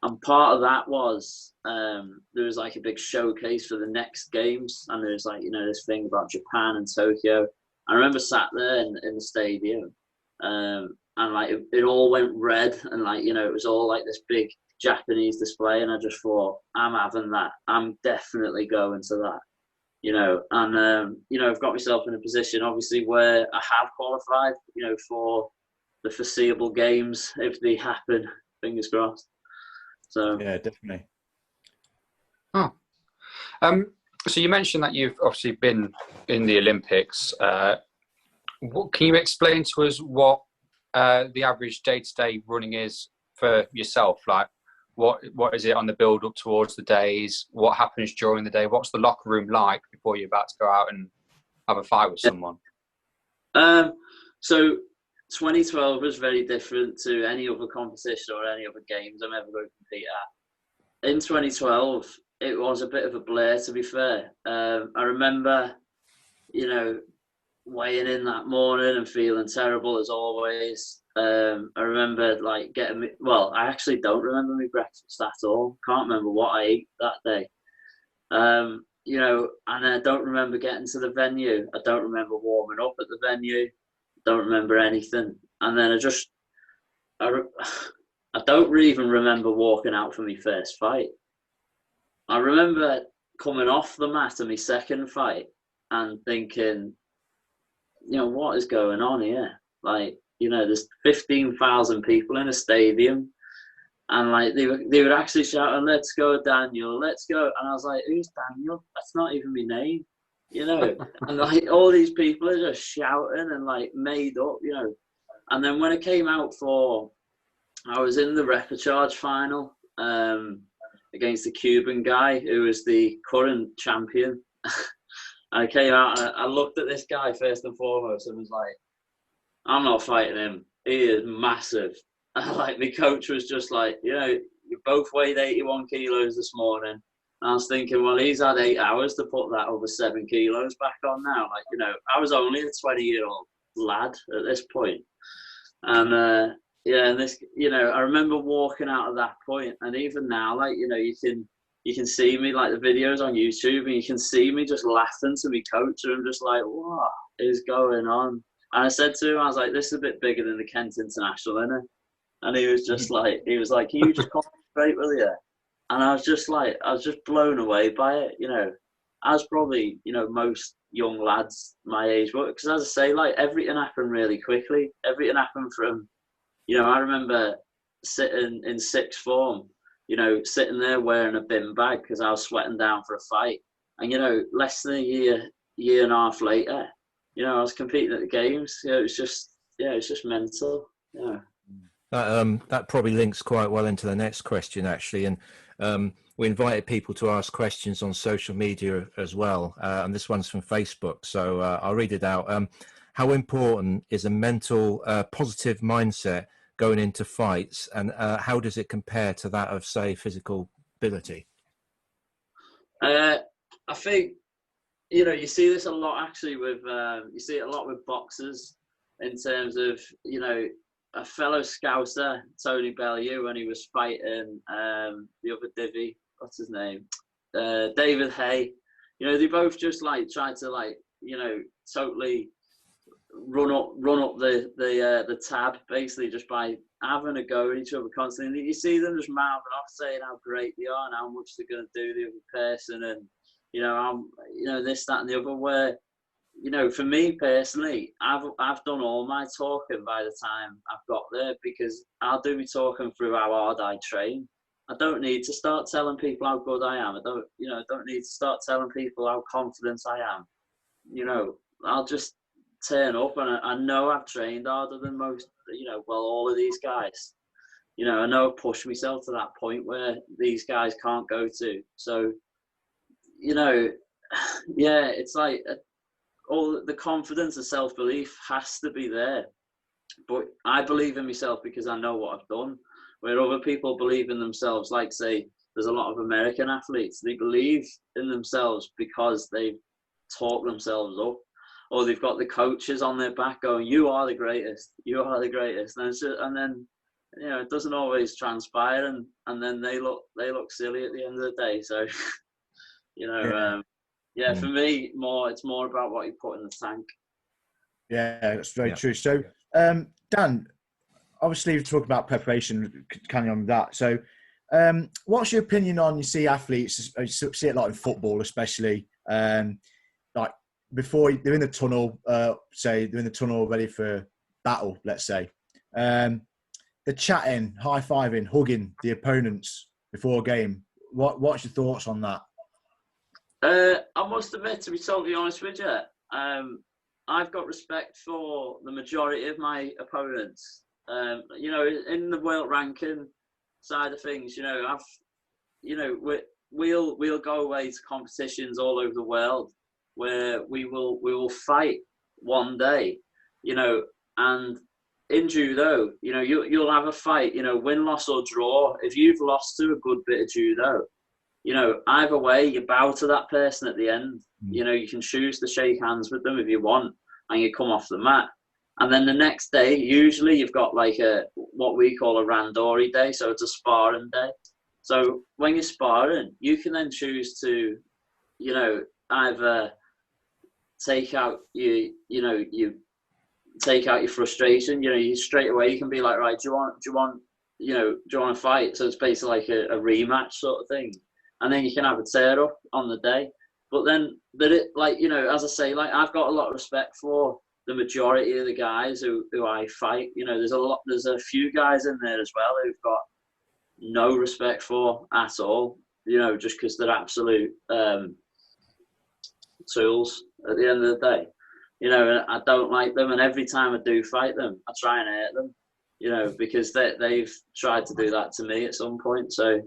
and part of that was there was like a big showcase for the next games, and there was like, you know, this thing about Japan and Tokyo. I remember sat there in the stadium, and like it all went red, and like, you know, it was all like this big Japanese display, and I just thought, I'm having that. I'm definitely going to that, you know. And you know, I've got myself in a position, obviously, where I have qualified, you know, for the foreseeable games if they happen. Fingers crossed. So yeah, definitely. Oh. So you mentioned that you've obviously been in the Olympics. Can you explain to us what the average day-to-day running is for yourself? Like, what is it on the build-up towards the days? What happens during the day? What's the locker room like before you're about to go out and have a fight with someone? So 2012 was very different to any other competition or any other games I'm ever going to compete at. In 2012, it was a bit of a blur, to be fair. I remember, you know, weighing in that morning and feeling terrible as always. I remember like I actually don't remember my breakfast at all. Can't remember what I ate that day. You know, and I don't remember getting to the venue. I don't remember warming up at the venue. Don't remember anything. And then I don't even remember walking out for my first fight. I remember coming off the mat in my second fight and thinking, you know, what is going on here? Like, you know, there's 15,000 people in a stadium, and like they would actually shouting, "Let's go, Daniel! Let's go!" And I was like, "Who's Daniel? That's not even my name," you know. And like all these people are just shouting and like made up, you know. And then when it came out I was in the repechage final against the Cuban guy who was the current champion. I came out and I looked at this guy first and foremost and was like, I'm not fighting him. He is massive. And like my coach was just like, you know, you both weighed 81 kilos this morning. And I was thinking, well, he's had 8 hours to put that over 7 kilos back on now. Like, you know, I was only a 20-year-old lad at this point. And yeah, and this, you know, I remember walking out of that point, and even now, like, you know, you can see me, like the videos on YouTube, and you can see me just laughing to my coach, and I'm just like, what is going on? And I said to him, I was like, this is a bit bigger than the Kent International, isn't it? And he was just like, can you just concentrate, will you? And I was just blown away by it, you know, as probably, you know, most young lads my age, because as I say, like, everything happened really quickly. Everything happened from, you know, I remember sitting in sixth form, you know, sitting there wearing a bin bag because I was sweating down for a fight. And, you know, less than a year and a half later, you know, I was competing at the games. You know, it's just mental. Yeah. That probably links quite well into the next question, actually. And we invited people to ask questions on social media as well. And this one's from Facebook. So I'll read it out. How important is a mental, positive mindset going into fights, and how does it compare to that of, say, physical ability? I think, you know, you see this a lot actually with you see it a lot with boxers in terms of, you know, a fellow Scouser, Tony Bellew, when he was fighting the other divvy, what's his name, David Hay. You know, they both just like tried to, like, you know, totally run up the tab, basically just by having a go at each other constantly. You see them just mouthing off, saying how great they are and how much they're going to do the other person, and you know, this, that, and the other. Where, you know, for me personally, I've done all my talking by the time I've got there, because I'll do my talking through how hard I train. I don't need to start telling people how good I am. I don't need to start telling people how confident I am. You know, I'll just turn up, and I know I've trained harder than most, you know, well, all of these guys. You know, I know I've pushed myself to that point where these guys can't go to. So, you know, yeah, it's like all the confidence and self-belief has to be there. But I believe in myself because I know what I've done. Where other people believe in themselves, like say, there's a lot of American athletes, they believe in themselves because they've taught themselves up, or they've got the coaches on their back going, "You are the greatest, you are the greatest," and then you know it doesn't always transpire, and then they look silly at the end of the day. So you know, for me, it's more about what you put in the tank. Yeah, that's very true. So, Dan, obviously you're talking about preparation, carrying on with that. So, what's your opinion on, you see athletes, you see it like in football especially, like before they're in the tunnel, say they're in the tunnel ready for battle, let's say. They're chatting, high-fiving, hugging the opponents before a game. What's your thoughts on that? I must admit, to be totally honest with you, I've got respect for the majority of my opponents. You know, in the world ranking side of things, you know, we'll go away to competitions all over the world where we will fight one day, you know, and in judo, you know, you'll have a fight, you know, win, loss or draw. If you've lost to a good bit of judo, you know, either way, you bow to that person at the end. You know, you can choose to shake hands with them if you want, and you come off the mat. And then the next day, usually you've got like what we call a randori day, so it's a sparring day. So when you're sparring, you can then choose to, you know, either take out you take out your frustration. You know, you straight away you can be like, right, do you want to fight? So it's basically like a rematch sort of thing. And then you can have a tear up on the day. But then, like, you know, as I say, like, I've got a lot of respect for the majority of the guys who I fight. You know, there's a few guys in there as well who've got no respect for at all, you know, just because they're absolute tools at the end of the day. You know, and I don't like them, and every time I do fight them, I try and hate them, you know, because they've tried to do that to me at some point. So,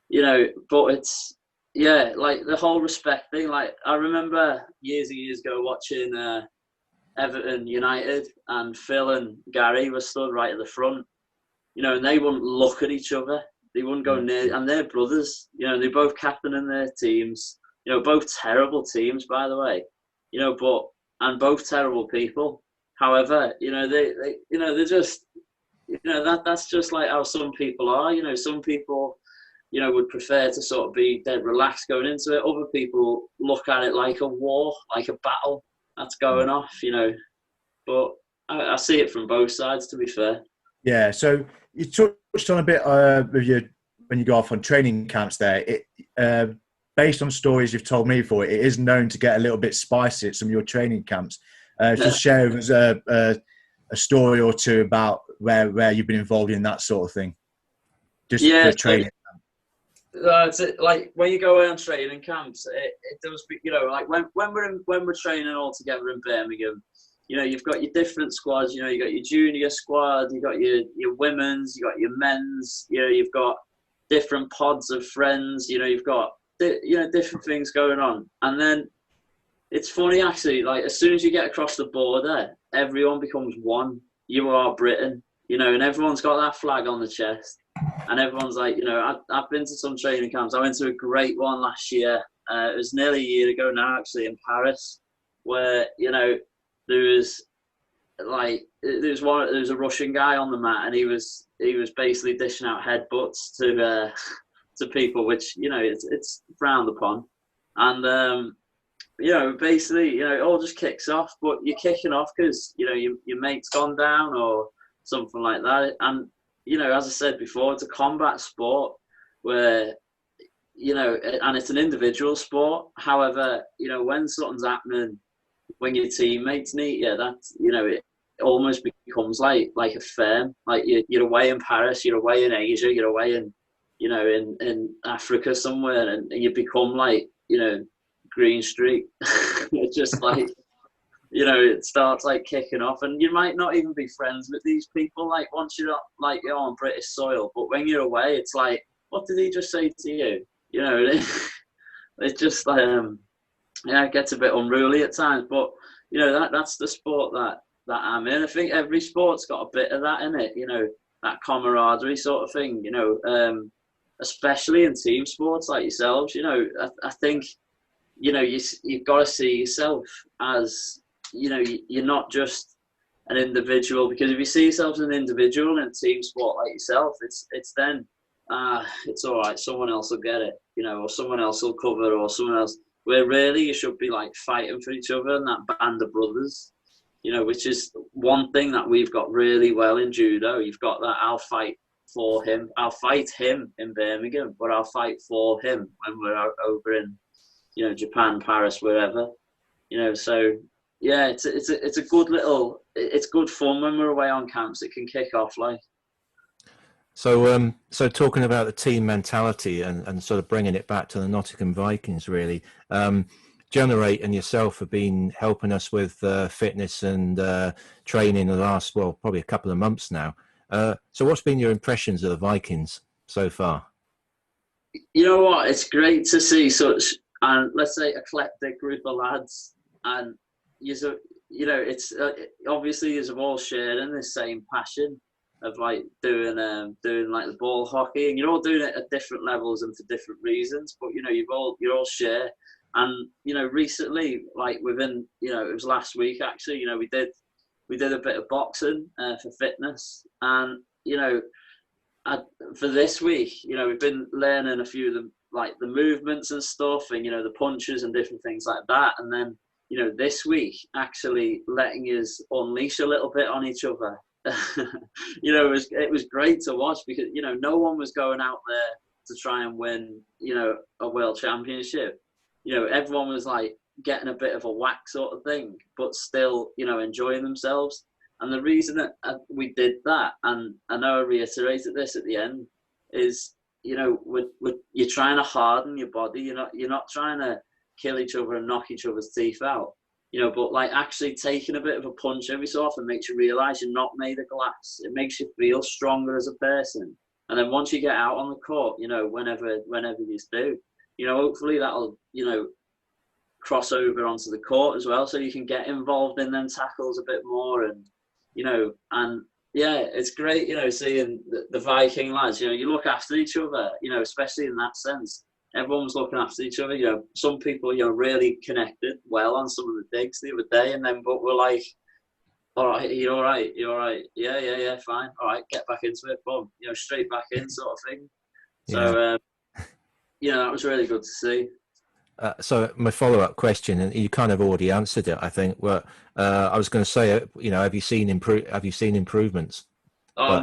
you know, but it's, yeah, like the whole respect thing. Like, I remember years and years ago watching Everton United, and Phil and Gary were stood right at the front, you know, and they wouldn't look at each other. They wouldn't go near, and they're brothers, you know, they're both captaining their teams, you know, both terrible teams, by the way, you know, and both terrible people. However, you know, they you know, they're just, you know, that's just like how some people are. You know, some people, you know, would prefer to sort of be dead relaxed going into it. Other people look at it like a war, like a battle that's going off, you know. But I see it from both sides, to be fair. Yeah, so you touched on a bit when you go off on training camps there. Based on stories you've told me before, it is known to get a little bit spicy at some of your training camps. Just share with us a story or two about where you've been involved in that sort of thing. Just for training. It's like when you go away on training camps, it does, you know, like when we're training all together in Birmingham, you know, you've got your different squads. You know, you got your junior squad, you got your women's, you got your men's. You know, you've got different pods of friends. You know, you've got different things going on. And then it's funny actually. Like, as soon as you get across the border, everyone becomes one. You are Britain, you know, and everyone's got that flag on the chest. And everyone's like, you know, I've been to some training camps. I went to a great one last year. It was nearly a year ago now, actually, in Paris, where, you know, there was a Russian guy on the mat, and he was basically dishing out headbutts to people, which, you know, it's frowned upon. And you know, basically, you know, it all just kicks off. But you're kicking off because, you know, your mate's gone down or something like that. And, you know, as I said before, it's a combat sport where, you know, and it's an individual sport. However, you know, when something's happening, when your teammates meet you, that's, you know, it almost becomes like a firm. Like, you're away in Paris, you're away in Asia, you're away in, you know, in Africa somewhere, and you become like, you know, Green Street. It's just like, you know, it starts like kicking off, and you might not even be friends with these people, like, once you're not, like, you're on British soil. But when you're away, it's like, what did he just say to you? You know, it's just yeah, it gets a bit unruly at times. But, that's the sport that I'm in. I think every sport's got a bit of that in it, that camaraderie sort of thing, especially in team sports like yourselves. I think, you've got to see yourself as, you're not just an individual, because if you see yourself as an individual in a team sport like yourself, it's then, it's all right, someone else will get it, or someone else will cover, or someone else, where really you should be like fighting for each other and that band of brothers, which is one thing that we've got really well in judo. You've got that I'll fight for him. I'll fight him in Birmingham, but I'll fight for him when we're out over in, Japan, Paris, wherever. So yeah, it's a good little, it's good fun when we're away on camps. It can kick off like. So talking about the team mentality and sort of bringing it back to the Nottingham Vikings, really. GNR8 and yourself have been helping us with fitness and training the last, probably a couple of months now. So what's been your impressions of the Vikings so far? You know what? It's great to see such, and let's say, eclectic group of lads. And, it's obviously you're all sharing the same passion of like doing like the ball hockey, and you're all doing it at different levels and for different reasons. But, you're all share. And, recently, like within, it was last week actually, we did a bit of boxing for fitness. And, for this week, we've been learning a few of the, like the movements and stuff, and, the punches and different things like that. And then, this week, actually letting us unleash a little bit on each other. It was great to watch, because, no one was going out there to try and win, a world championship. Everyone was like getting a bit of a whack sort of thing, but still, enjoying themselves. And the reason that we did that, and I know I reiterated this at the end, is, you're trying to harden your body. You're not trying to kill each other and knock each other's teeth out. But like actually taking a bit of a punch every so often makes you realise you're not made of glass. It makes you feel stronger as a person. And then once you get out on the court, whenever you do, hopefully that'll, cross over onto the court as well, so you can get involved in them tackles a bit more. And, and yeah, it's great, seeing the Viking lads, you look after each other, especially in that sense. Everyone's looking after each other. Some people, really connected well on some of the digs the other day, and then, but we're like, all right, you're all right, you're all right. Yeah, fine. All right, get back into it. Boom, straight back in sort of thing. So, that was really good to see. So my follow-up question, and you kind of already answered it, I think. Well, I was going to say, have you seen improvements? Oh,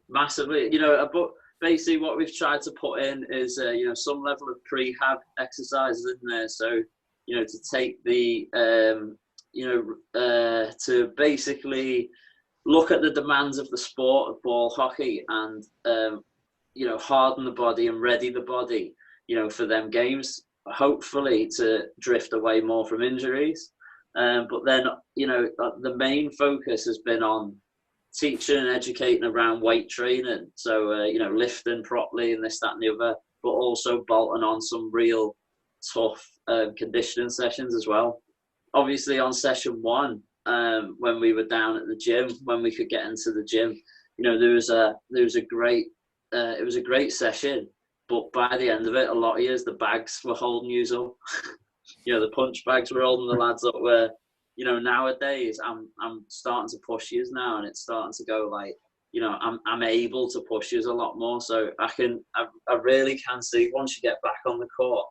massively. But basically, what we've tried to put in is, some level of prehab exercises in there. So, to take the, to basically look at the demands of the sport of ball hockey and, harden the body and ready the body, for them games. Hopefully to drift away more from injuries. But then, the main focus has been on teaching and educating around weight training. So, lifting properly and this, that and the other, but also bolting on some real tough conditioning sessions as well. Obviously on session one, when we were down at the gym, when we could get into the gym, there was a great, it was a great session. But by the end of it, a lot of years, the bags were holding you up. The punch bags were holding the lads up, where, nowadays I'm starting to push yous now, and it's starting to go like, I'm able to push yous a lot more. So I really can see, once you get back on the court,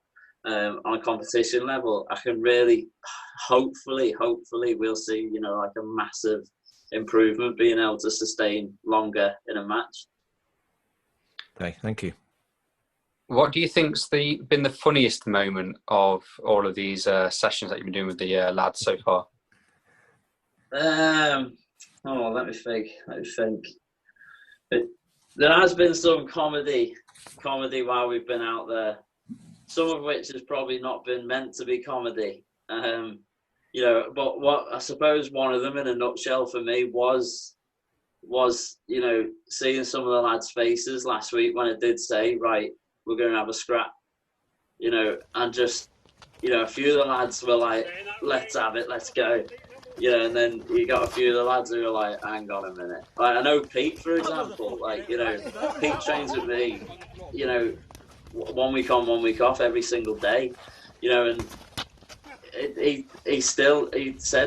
on a competition level, I can really, hopefully we'll see, like a massive improvement, being able to sustain longer in a match. Okay, thank you. What do you think's been the funniest moment of all of these sessions that you've been doing with the lads so far? Let me think. There has been some comedy while we've been out there. Some of which has probably not been meant to be comedy. But what I suppose one of them, in a nutshell, for me was seeing some of the lads' faces last week when it did say, right, we're going to have a scrap, and just a few of the lads were like, let's have it, let's go. And then you got a few of the lads who were like, hang on a minute. Like, I know Pete, for example, like, Pete trains with me, 1 week on, 1 week off every single day, and he said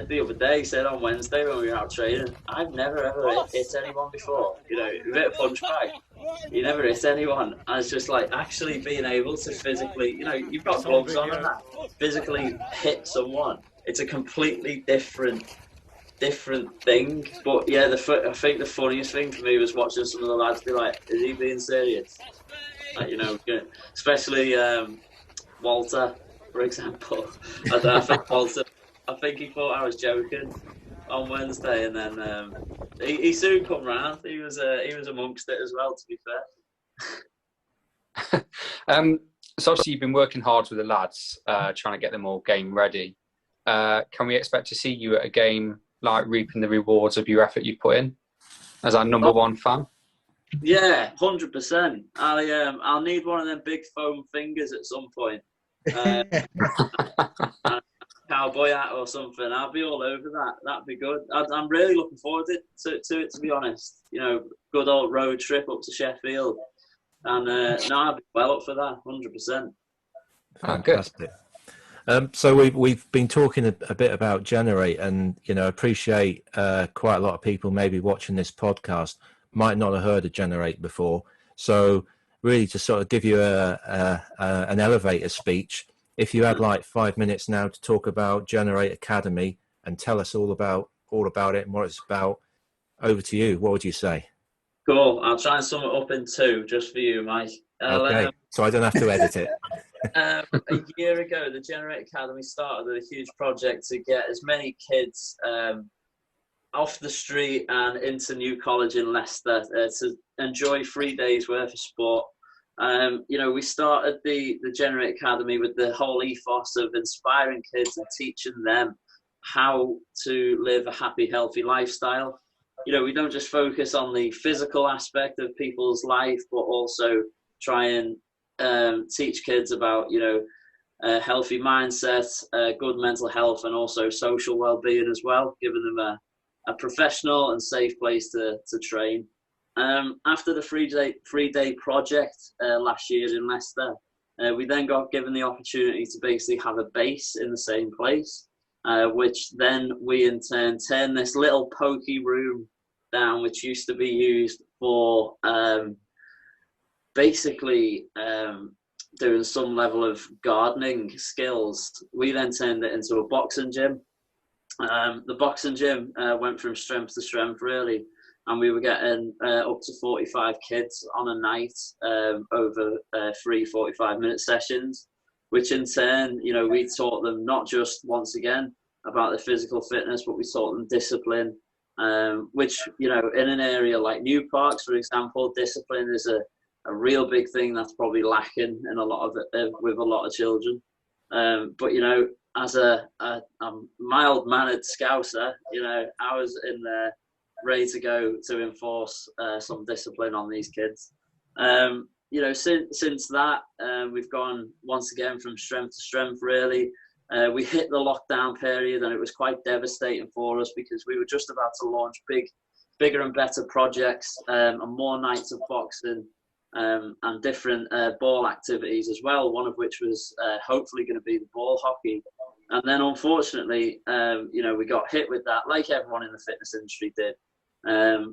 the other day, he said on Wednesday when we were out training, I've never ever hit anyone before. You hit a punch bag, you never hit anyone. And it's just like actually being able to physically, you've got gloves on and that, physically hit someone. It's a completely different thing. But yeah, I think the funniest thing for me was watching some of the lads be like, is he being serious? Like, especially Walter, for example. I think Walter, he thought I was joking on Wednesday, and then he soon come round. He was amongst it as well, to be fair. So obviously you've been working hard with the lads, trying to get them all game ready. Can we expect to see you at a game, like reaping the rewards of your effort you put in as our number one fan? Yeah, 100%. I'll need one of them big foam fingers at some point. Cowboy hat or something. I'll be all over that. That'd be good. I'm really looking forward to it, to be honest. Good old road trip up to Sheffield. And no, I'll be well up for that, 100%. Fantastic. So we've been talking a bit about Generate, and appreciate quite a lot of people maybe watching this podcast might not have heard of Generate before. So really to sort of give you an elevator speech, if you had like 5 minutes now to talk about GNR8 Academy and tell us all about it and what it's about, over to you. What would you say? Cool. I'll try and sum it up in 2 just for you, Mike. Okay, so I don't have to edit it. A year ago, the GNR8 Academy started with a huge project to get as many kids off the street and into New College in Leicester to enjoy 3 days worth of sport. We started the GNR8 Academy with the whole ethos of inspiring kids and teaching them how to live a happy, healthy lifestyle. We don't just focus on the physical aspect of people's life, but also try and teach kids about, a healthy mindset, good mental health, and also social well-being as well, giving them a professional and safe place to train. After the three-day project last year in Leicester, we then got given the opportunity to basically have a base in the same place, which then we in turn turned this little pokey room down, which used to be used for doing some level of gardening skills. We then turned it into a boxing gym. The boxing gym went from strength to strength, really, and we were getting up to 45 kids on a night over 3 45-minute sessions, which in turn, we taught them not just, once again, about the physical fitness, but we taught them discipline, which, in an area like New Parks, for example, discipline is a real big thing that's probably lacking in with a lot of children. But as a mild-mannered Scouser, I was in there ready to go to enforce some discipline on these kids. Since that, we've gone once again from strength to strength, really. We hit the lockdown period, and it was quite devastating for us because we were just about to launch bigger and better projects, and more nights of boxing, and different ball activities as well, one of which was hopefully going to be the ball hockey. And then unfortunately, we got hit with that, like everyone in the fitness industry did.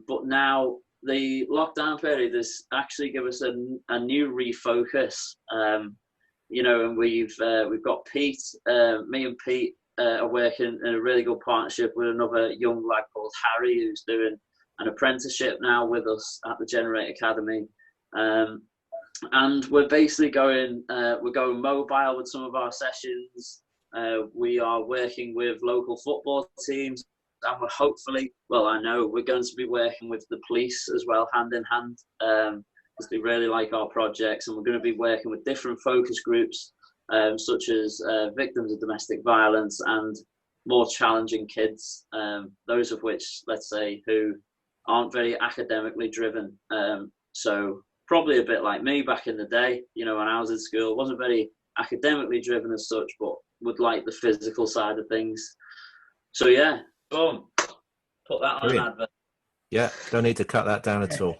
But now the lockdown period has actually given us a new refocus. And we've got Pete, me and Pete are working in a really good partnership with another young lad called Harry, who's doing an apprenticeship now with us at the GNR8 Academy. And we're basically going mobile with some of our sessions. We are working with local football teams, and we're I know we're going to be working with the police as well, hand in hand, because they really like our projects, and we're going to be working with different focus groups, such as victims of domestic violence and more challenging kids, those of which, let's say, who aren't very academically driven. So probably a bit like me back in the day, when I was in school, wasn't very academically driven as such, but would like the physical side of things. So yeah, boom, put that on Brilliant. an advert. Yeah, don't need to cut that down at all.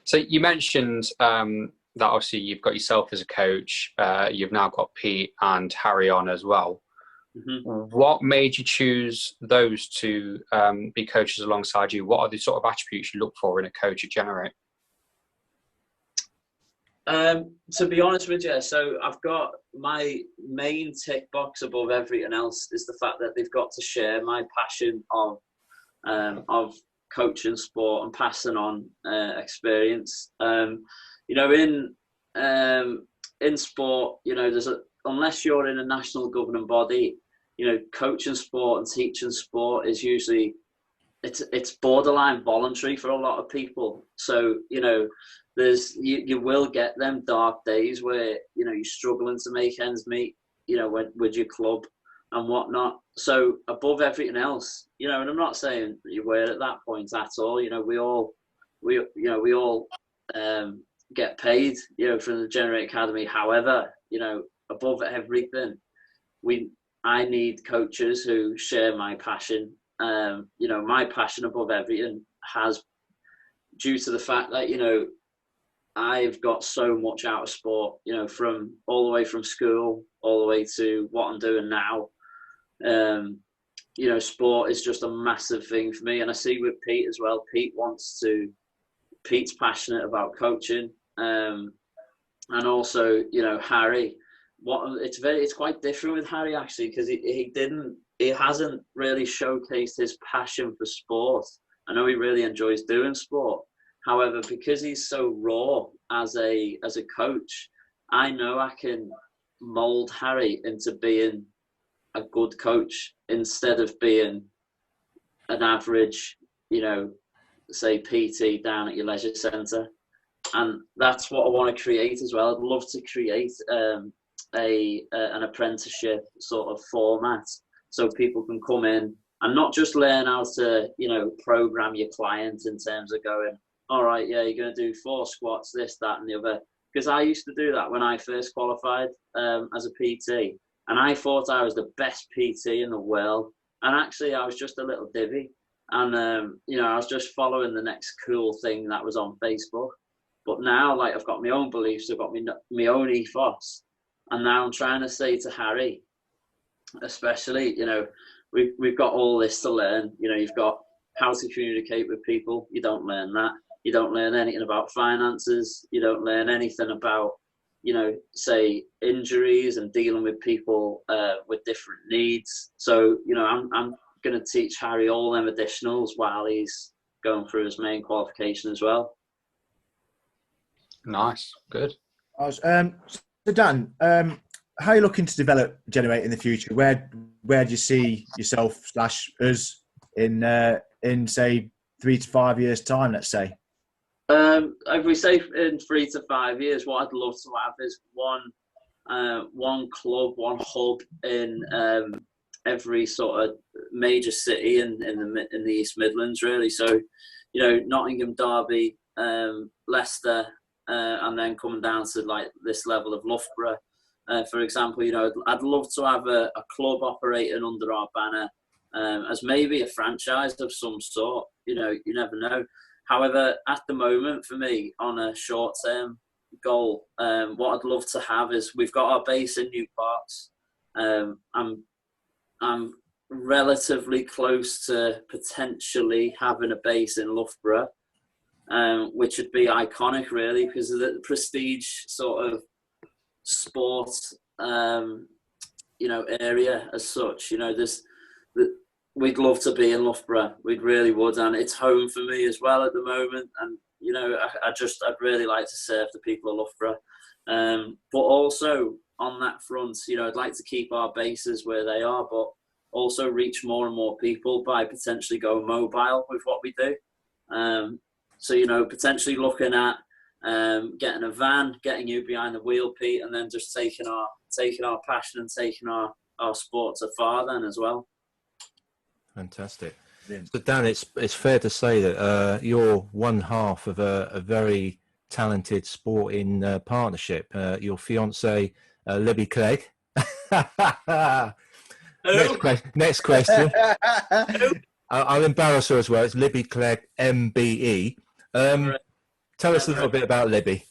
So you mentioned that obviously you've got yourself as a coach. You've now got Pete and Harry on as well. Mm-hmm. What made you choose those to be coaches alongside you? What are the sort of attributes you look for in a coach at Generate? To be honest with you, so I've got my main tick box above everything else is the fact that they've got to share my passion of coaching sport and passing on experience. You know, in sport, you know, unless you're in a national governing body, you know, coaching sport and teaching sport is usually it's borderline voluntary for a lot of people. So, you know, you will get them dark days where, you know, you're struggling to make ends meet, you know, with your club and whatnot. So above everything else, you know, and I'm not saying you were at that point at all. You know, we all get paid, you know, from the GNR8 Academy. However, you know, above everything, I need coaches who share my passion. You know, my passion above everything has, due to the fact that, you know, I've got so much out of sport, you know, from all the way from school all the way to what I'm doing now. You know, sport is just a massive thing for me, and I see with Pete as well. Pete's passionate about coaching, and also, you know, Harry. It's quite different with Harry actually, because he hasn't really showcased his passion for sport. I know he really enjoys doing sport. However, because he's so raw as a coach, I know I can mold Harry into being a good coach instead of being an average, you know, say PT down at your leisure centre. And that's what I want to create as well. I'd love to create an apprenticeship sort of format so people can come in and not just learn how to, you know, program your client in terms of going, all right, yeah, you're going to do 4 squats, this, that, and the other. Because I used to do that when I first qualified as a PT. And I thought I was the best PT in the world. And actually, I was just a little divvy. And, you know, I was just following the next cool thing that was on Facebook. But now, like, I've got my own beliefs, I've got my own ethos. And now I'm trying to say to Harry, especially, you know, we've got all this to learn. You know, you've got how to communicate with people. You don't learn that. You don't learn anything about finances. You don't learn anything about, you know, say injuries and dealing with people with different needs. So, you know, I'm going to teach Harry all them additionals while he's going through his main qualification as well. Nice, good. So Dan, how are you looking to develop Generate in the future? Where do you see yourself / us in say 3 to 5 years time, let's say? If we say in 3 to 5 years, what I'd love to have is one club, one hub in every sort of major city in the East Midlands, really. So, you know, Nottingham, Derby, Leicester, and then coming down to like this level of Loughborough, for example. You know, I'd love to have a club operating under our banner as maybe a franchise of some sort. You know, you never know. However, at the moment, for me, on a short-term goal, what I'd love to have is we've got our base in New Parks. I'm relatively close to potentially having a base in Loughborough, which would be iconic, really, because of the prestige sort of sports, you know, area as such. You know, we'd love to be in Loughborough. We'd really would, and it's home for me as well at the moment. And you know, I'd really like to serve the people of Loughborough. But also on that front, you know, I'd like to keep our bases where they are, but also reach more and more people by potentially going mobile with what we do. So, you know, potentially looking at getting a van, getting you behind the wheel, Pete, and then just taking our passion and taking our sport to far then as well. Fantastic. Brilliant. So Dan, it's fair to say that you're one half of a very talented sporting partnership. Your fiance, Libby Clegg, Next question. I'll embarrass her as well. It's Libby Clegg, MBE. Tell us a little bit about Libby.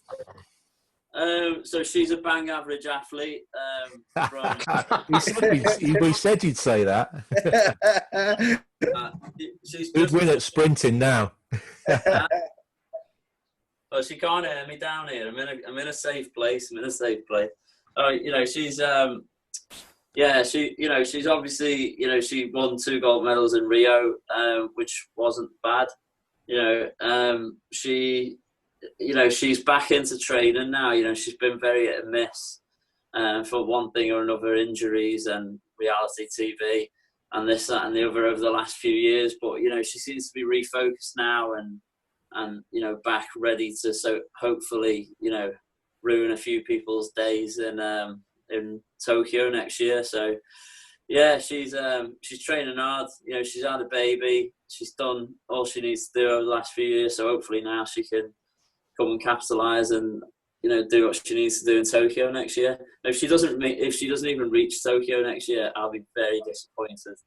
So she's a bang average athlete. We said you'd say that. Who'd win at sprinting now? Oh, she can't hear me down here. I'm in a safe place. Oh, she's she's obviously, she won 2 gold medals in Rio, which wasn't bad. She's back into training now. She's been very hit and miss for one thing or another, injuries and reality TV and this, that and the other over the last few years. But, she seems to be refocused now and back ready to, so hopefully, ruin a few people's days in Tokyo next year. So, yeah, she's training hard. She's had a baby. She's done all she needs to do over the last few years. So hopefully now she can come and capitalise and do what she needs to do in Tokyo next year. If she doesn't even reach Tokyo next year, I'll be very disappointed.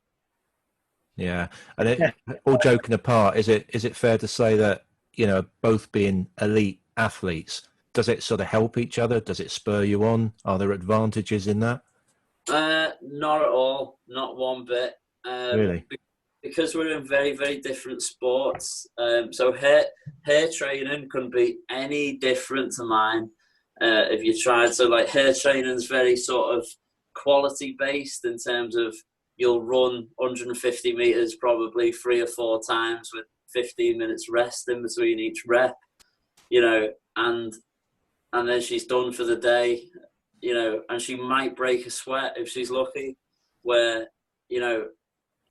Yeah, and all joking apart, is it fair to say that both being elite athletes, does it sort of help each other? Does it spur you on? Are there advantages in that? Not at all. Not one bit. Really? Because we're in very, very different sports. So hair training couldn't be any different to mine if you tried. So like hair training is very sort of quality based in terms of you'll run 150 meters probably 3 or 4 times with 15 minutes rest in between each rep, and then she's done for the day, and she might break a sweat if she's lucky, where,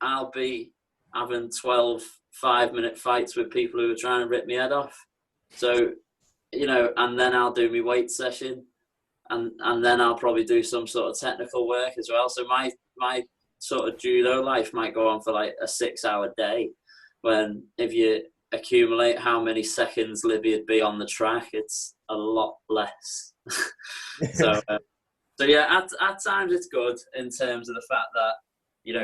I'll be having 12 5-minute fights with people who are trying to rip my head off. So, and then I'll do my weight session and then I'll probably do some sort of technical work as well. So my sort of judo life might go on for like a 6-hour day, when if you accumulate how many seconds Libby would be on the track, it's a lot less. So yeah, at times it's good in terms of the fact that,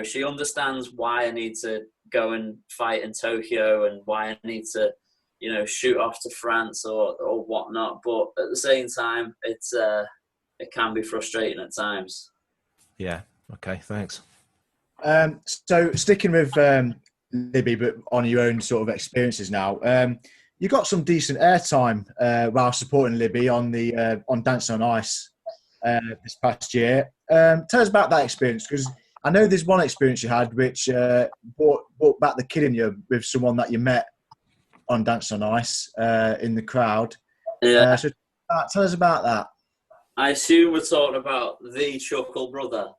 she understands why I need to go and fight in Tokyo and why I need to, shoot off to France or whatnot. But at the same time, it can be frustrating at times. Yeah. Okay. Thanks. So sticking with Libby, but on your own sort of experiences now, you got some decent airtime while supporting Libby on the on Dancing on Ice this past year. Tell us about that experience, because I know there's one experience you had which brought back the kid in you with someone that you met on Dancing on Ice in the crowd. Yeah. So tell us about that. I assume we're talking about the Chuckle brother.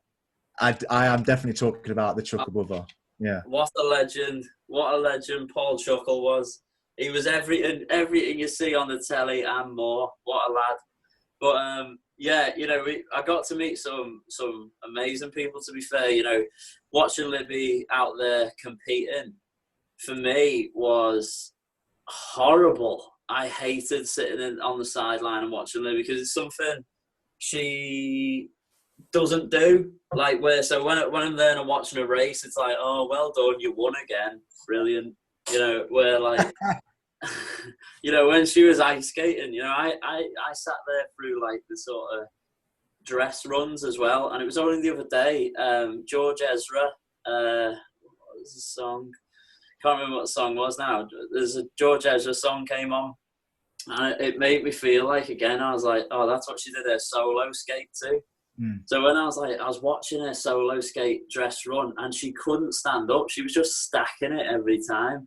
I am definitely talking about the Chuckle brother. Yeah. What a legend Paul Chuckle was. He was everything you see on the telly and more. What a lad. But yeah, I got to meet some amazing people, to be fair. Watching Libby out there competing, for me, was horrible. I hated sitting on the sideline and watching Libby, because it's something she doesn't do. Like, when I'm there and I'm watching a race, it's like, oh, well done, you won again, brilliant. Where like, when she was ice skating, I sat there through like the sort of dress runs as well, and it was only the other day, George Ezra, what was the song? Can't remember what the song was now. There's a George Ezra song came on, and it made me feel like, again, I was like, oh, that's what she did her solo skate too. So when I was watching her solo skate dress run, and she couldn't stand up, she was just stacking it every time.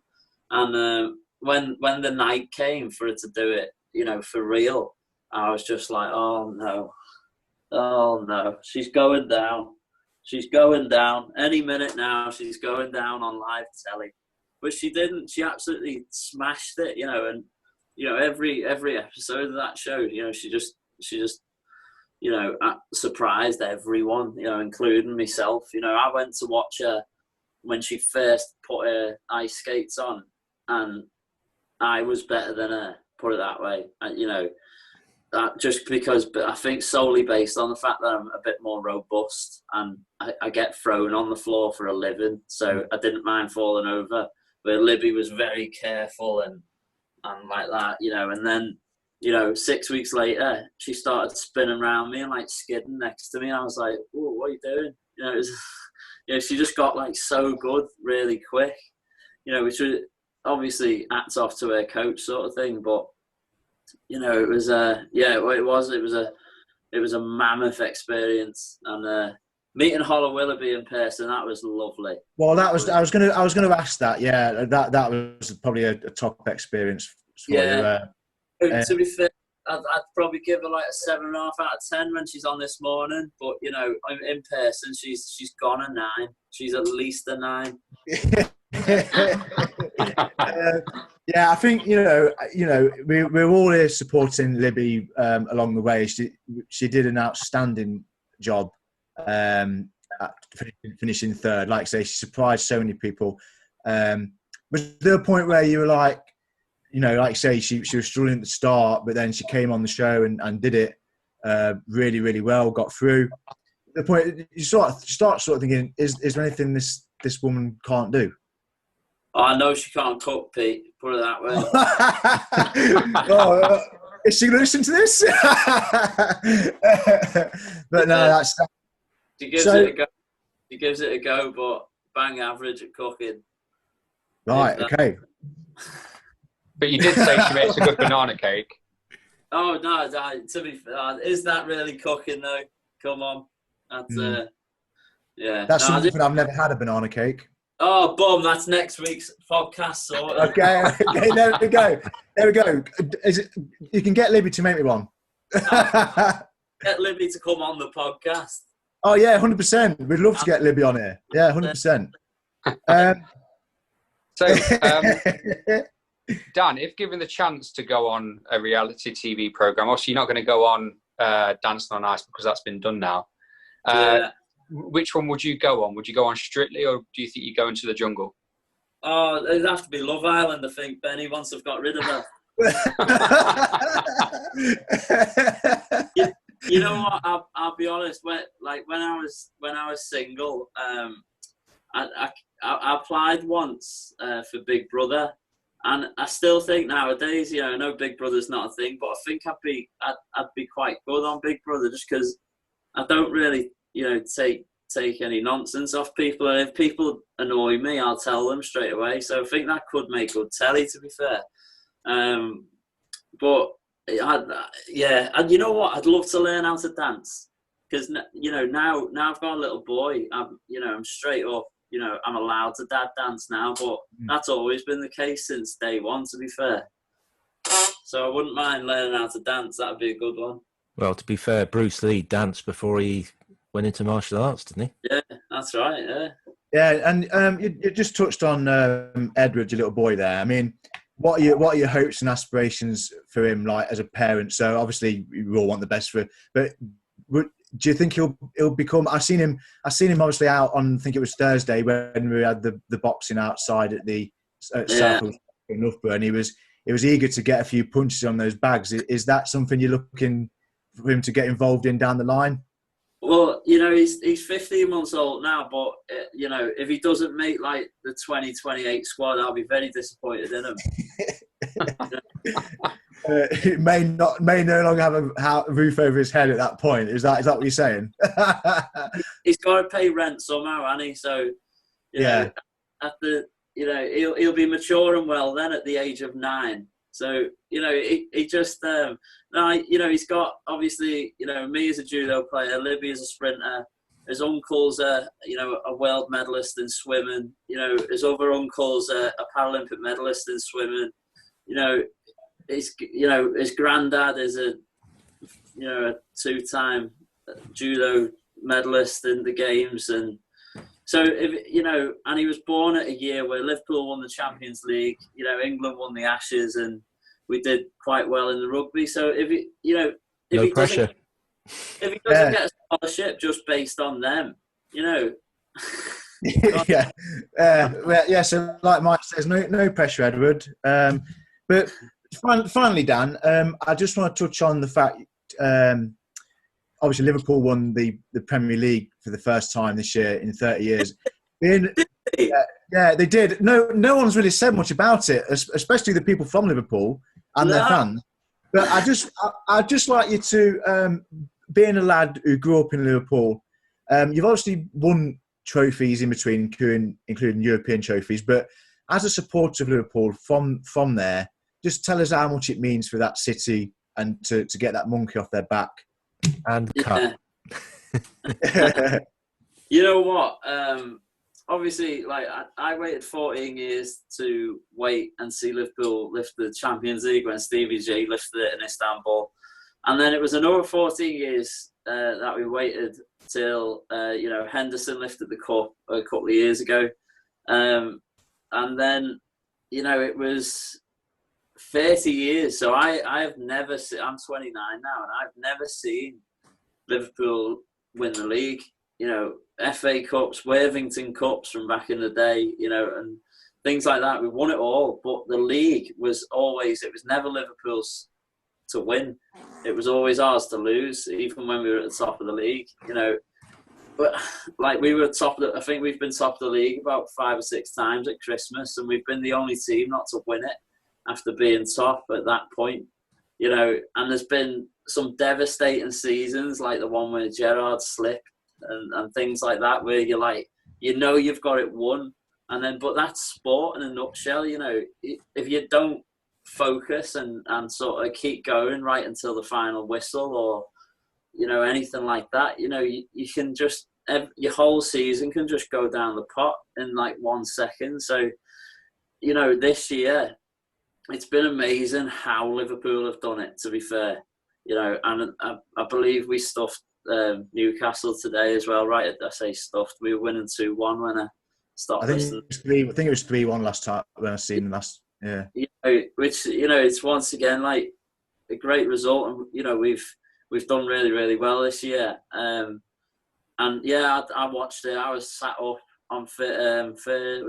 And when the night came for her to do it, for real, I was just like, oh no, she's going down any minute now. She's going down on live telly, but she didn't. She absolutely smashed it, and every episode of that show, she just surprised everyone, including myself. I went to watch her when she first put her ice skates on, and I was better than her, put it that way. just because, but I think solely based on the fact that I'm a bit more robust and I get thrown on the floor for a living, so I didn't mind falling over. But Libby was very careful and like that, and then, 6 weeks later, she started spinning around me and like skidding next to me. And I was like, "Whoa, what are you doing?" It was, she just got like so good really quick, which was obviously hats off to her coach sort of thing. But, it was it was a mammoth experience, and meeting Holler Willoughby in person, that was lovely. Well, I was going to ask that. Yeah, that was probably a top experience for you. To be fair, I'd probably give her like a 7.5 out of 10 when she's on this morning. But in person, she's gone a 9. She's at least a 9. Yeah, I think we're all here supporting Libby along the way. She did an outstanding job at finishing third. Like I say, she surprised so many people. Was there a point where you were like, like I say, she was struggling at the start, but then she came on the show and did it really, really well, got through? The point you start thinking, is there anything this woman can't do? Oh, I know she can't cook, Pete. Put it that way. Is she going to listen to this? But no, that's. She gives it a go. She gives it a go, but bang average at cooking. Right. Okay. But you did say she makes a good banana cake. Oh no! To be fair, is that really cooking though? Come on, that's yeah. That's something I've never had, a banana cake. Oh, boom! That's next week's podcast. Sorted. Okay, there we go. There we go. You can get Libby to make me one. Get Libby to come on the podcast. Oh yeah, 100%. We'd love to get Libby on here. Yeah, 100%. Dan, if given the chance to go on a reality TV program, obviously you're not going to go on Dancing on Ice because that's been done now. Which one would you go on? Would you go on Strictly, or do you think you go into the jungle? Oh, it'd have to be Love Island, I think, Benny, once I've got rid of her. You know what? I'll be honest. When I was single, I applied once for Big Brother, and I still think nowadays, I know Big Brother's not a thing, but I think I'd be quite good on Big Brother, just because I don't really, take any nonsense off people, and if people annoy me, I'll tell them straight away. So I think that could make good telly, to be fair. But and you know what? I'd love to learn how to dance, because now I've got a little boy. I'm straight up. I'm allowed to dad dance now, but that's always been the case since day one, to be fair. So I wouldn't mind learning how to dance. That'd be a good one. Well, to be fair, Bruce Lee danced before he went into martial arts, didn't he? Yeah, that's right. Yeah. Yeah, and you just touched on Edward, your little boy there. I mean, what are your hopes and aspirations for him, like as a parent? So obviously we all want the best for him, but do you think he'll become? I've seen him obviously out on, I think it was Thursday, when we had the boxing outside at the Circle in Loughborough, and he was eager to get a few punches on those bags. Is that something you're looking for him to get involved in down the line? Well, he's 15 months old now, but if he doesn't make like the 2028 squad, I'll be very disappointed in him. He may no longer have a roof over his head at that point. Is that what you're saying? He's got to pay rent somehow, hasn't he? So he'll be mature and well then at the age of 9. So he just he's got, obviously, me as a judo player, Libby as a sprinter. His uncle's a world medalist in swimming. His other uncle's a Paralympic medalist in swimming. His granddad is a 2-time judo medalist in the games, and so and he was born at a year where Liverpool won the Champions League. England won the Ashes, and we did quite well in the rugby. So if he doesn't get a scholarship just based on them, So like Mike says, no pressure, Edward. But finally, Dan, I just want to touch on the fact. Obviously, Liverpool won the Premier League for the first time this year in 30 years. Yeah, they did. No one's really said much about it, especially the people from Liverpool and their fans. But I'd just like you to, being a lad who grew up in Liverpool, you've obviously won trophies in between, including European trophies. But as a supporter of Liverpool from there, just tell us how much it means for that city and to get that monkey off their back. And cut. Yeah. You know what? Obviously, like I waited 14 years to wait and see Liverpool lift the Champions League when Stevie G lifted it in Istanbul, and then it was another 14 years that we waited till Henderson lifted the cup a couple of years ago, and then it was 30 years. So I have never seen. I'm 29 now, and I've never seen Liverpool win the league. FA Cups, Worthington Cups from back in the day, and things like that. We won it all, but the league was never Liverpool's to win. It was always ours to lose, even when we were at the top of the league, But like we were I think we've been top of the league about 5 or 6 times at Christmas, and we've been the only team not to win it after being top at that point, and there's been some devastating seasons like the one where Gerrard slipped and things like that, where you're like, you've got it won, but that's sport in a nutshell. If you don't focus and sort of keep going right until the final whistle or anything like that, you can just, your whole season can just go down the pot in like 1 second. So this year it's been amazing how Liverpool have done it, to be fair, and I believe we stuffed Newcastle today as well, right? I say stuffed. We were winning 2-1 when I stopped. I think it was 3-1 last time when I seen them last. Yeah. Which it's once again like a great result, and we've done really, really well this year. And yeah, I watched it. I was sat up on Thursday,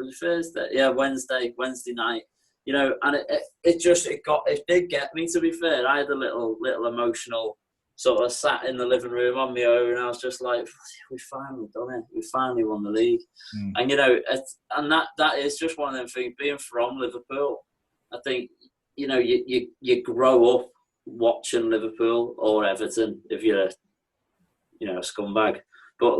Wednesday night. And it did get me, to be fair. I had a little emotional sort of sat in the living room on my own, and I was just like, we finally done it. We finally won the league. And that is just one of them things. Being from Liverpool, I think you grow up watching Liverpool or Everton if you're a scumbag, but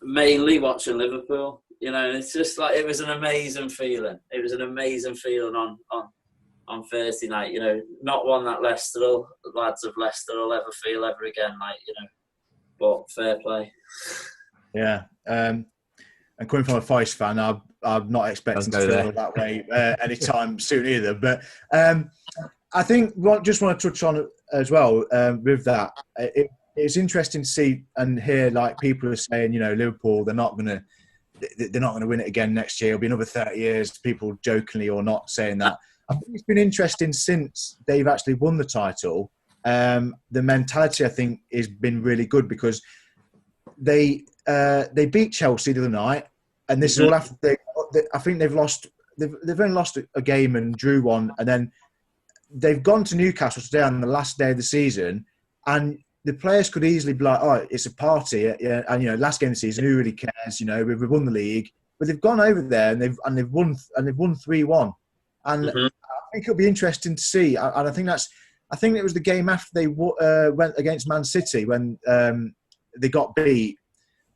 mainly watching Liverpool. It's just like, it was an amazing feeling. It was an amazing feeling on Thursday night. Not one that the lads of Leicester will ever feel ever again. But fair play. Yeah, and coming from a Forest fan, I'm not expecting to feel that way anytime soon either. But I think just want to touch on as well with that. It's interesting to see and hear like people are saying, Liverpool, they're not going to win it again next year. It'll be another 30 years. People jokingly or not saying that. I think it's been interesting since they've actually won the title. The mentality, I think, has been really good because they beat Chelsea the other night, and this is all after I think they've only lost a game and drew one, and then they've gone to Newcastle today on the last day of the season, and the players could easily be like, "Oh, it's a party," and last game of the season, who really cares? We've won the league, but they've gone over there and they've won 3-1, and I think it'll be interesting to see. And I think it was the game after they went against Man City when they got beat,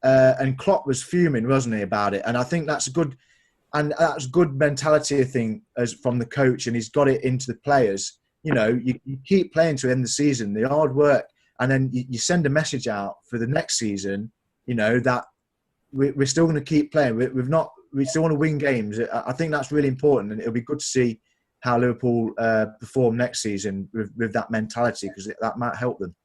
and Klopp was fuming, wasn't he, about it? And I think that's good mentality, I think, as from the coach, and he's got it into the players. You keep playing to the end of the season, the hard work. And then you send a message out for the next season, that we're still going to keep playing. We still want to win games. I think that's really important, and it'll be good to see how Liverpool perform next season with that mentality, because that might help them.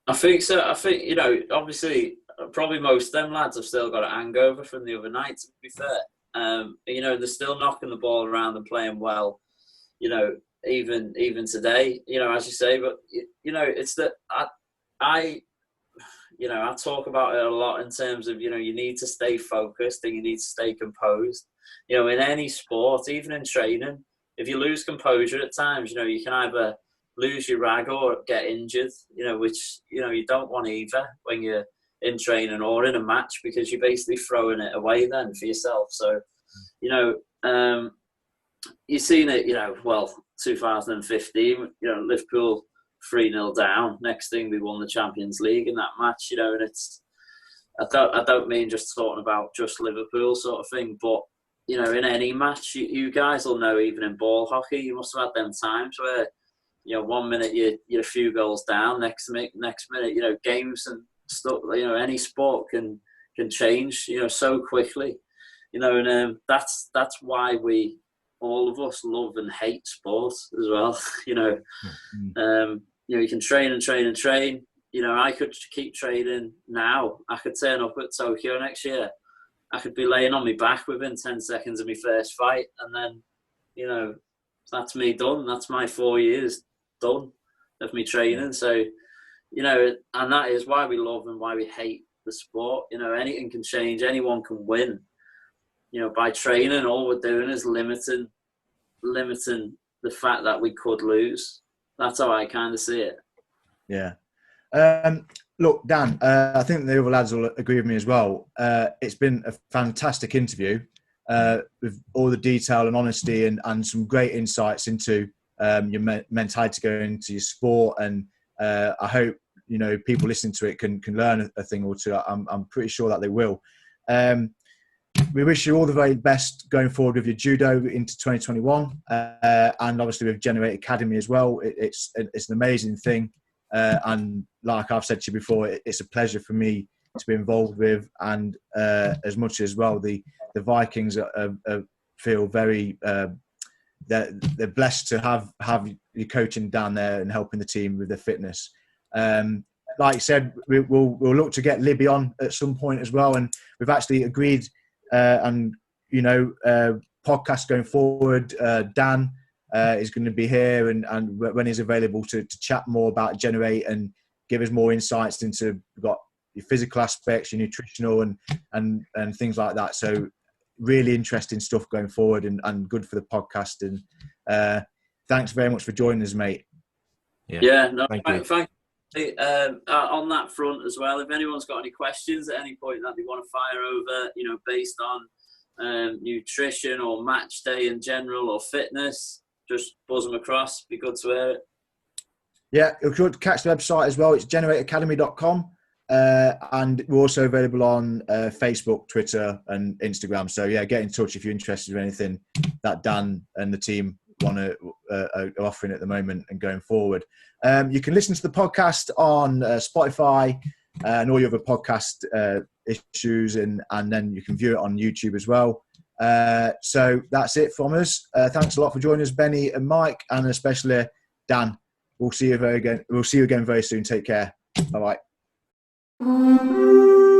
I think so. I think obviously, probably most of them lads have still got a hangover from the other night. To be fair, they're still knocking the ball around and playing well. Even today, as you say, but it's that I talk about it a lot in terms of, you need to stay focused and you need to stay composed. In any sport, even in training, if you lose composure at times, you can either lose your rag or get injured, which, you don't want either when you're in training or in a match, because you're basically throwing it away then for yourself. So, you've seen it, 2015, Liverpool 3-0 down. Next thing, we won the Champions League in that match, and I don't mean just talking about just Liverpool sort of thing, but, in any match, you guys will know, even in ball hockey, you must have had them times where, 1 minute you're a few goals down, next minute, games and stuff, any sport can change, so quickly, and that's why all of us love and hate sport as well. You can train and train and train. I could keep training now. I could turn up at Tokyo next year. I could be laying on my back within 10 seconds of my first fight, and then, that's me done. That's my 4 years done of me training. So, and that is why we love and why we hate the sport. Anything can change. Anyone can win. By training, all we're doing is limiting the fact that we could lose. That's how I kind of see it. Yeah. Look, Dan, I think the other lads will agree with me as well. It's been a fantastic interview with all the detail and honesty and some great insights into your mentality going into your sport. And I hope, people listening to it can learn a thing or two. I'm pretty sure that they will. We wish you all the very best going forward with your judo into 2021, and obviously with GNR8 Academy as well. It's an amazing thing, and like I've said to you before, it's a pleasure for me to be involved with. And as much as well, the Vikings feel very they're blessed to have you coaching down there and helping the team with their fitness. Like you said, we'll look to get Libby on at some point as well, and we've actually agreed. Podcast going forward, Dan is going to be here and when he's available to chat more about GNR8 and give us more insights into, we've got your physical aspects, your nutritional and things like that. So really interesting stuff going forward and good for the podcast. And thanks very much for joining us, mate. Thank you. On that front as well, if anyone's got any questions at any point that they want to fire over, based on nutrition or match day in general or fitness, just buzz them across. Be good to hear it. Yeah, you could catch the website as well. It's GNR8Academy.com, and we're also available on Facebook, Twitter, and Instagram. So yeah, get in touch if you're interested in anything that Dan and the team are offering at the moment and going forward. You can listen to the podcast on Spotify and all your other podcast issues, and then you can view it on YouTube as well. So that's it from us. Thanks a lot for joining us, Benny and Mike, and especially Dan. We'll see you again very soon. Take care. Bye bye.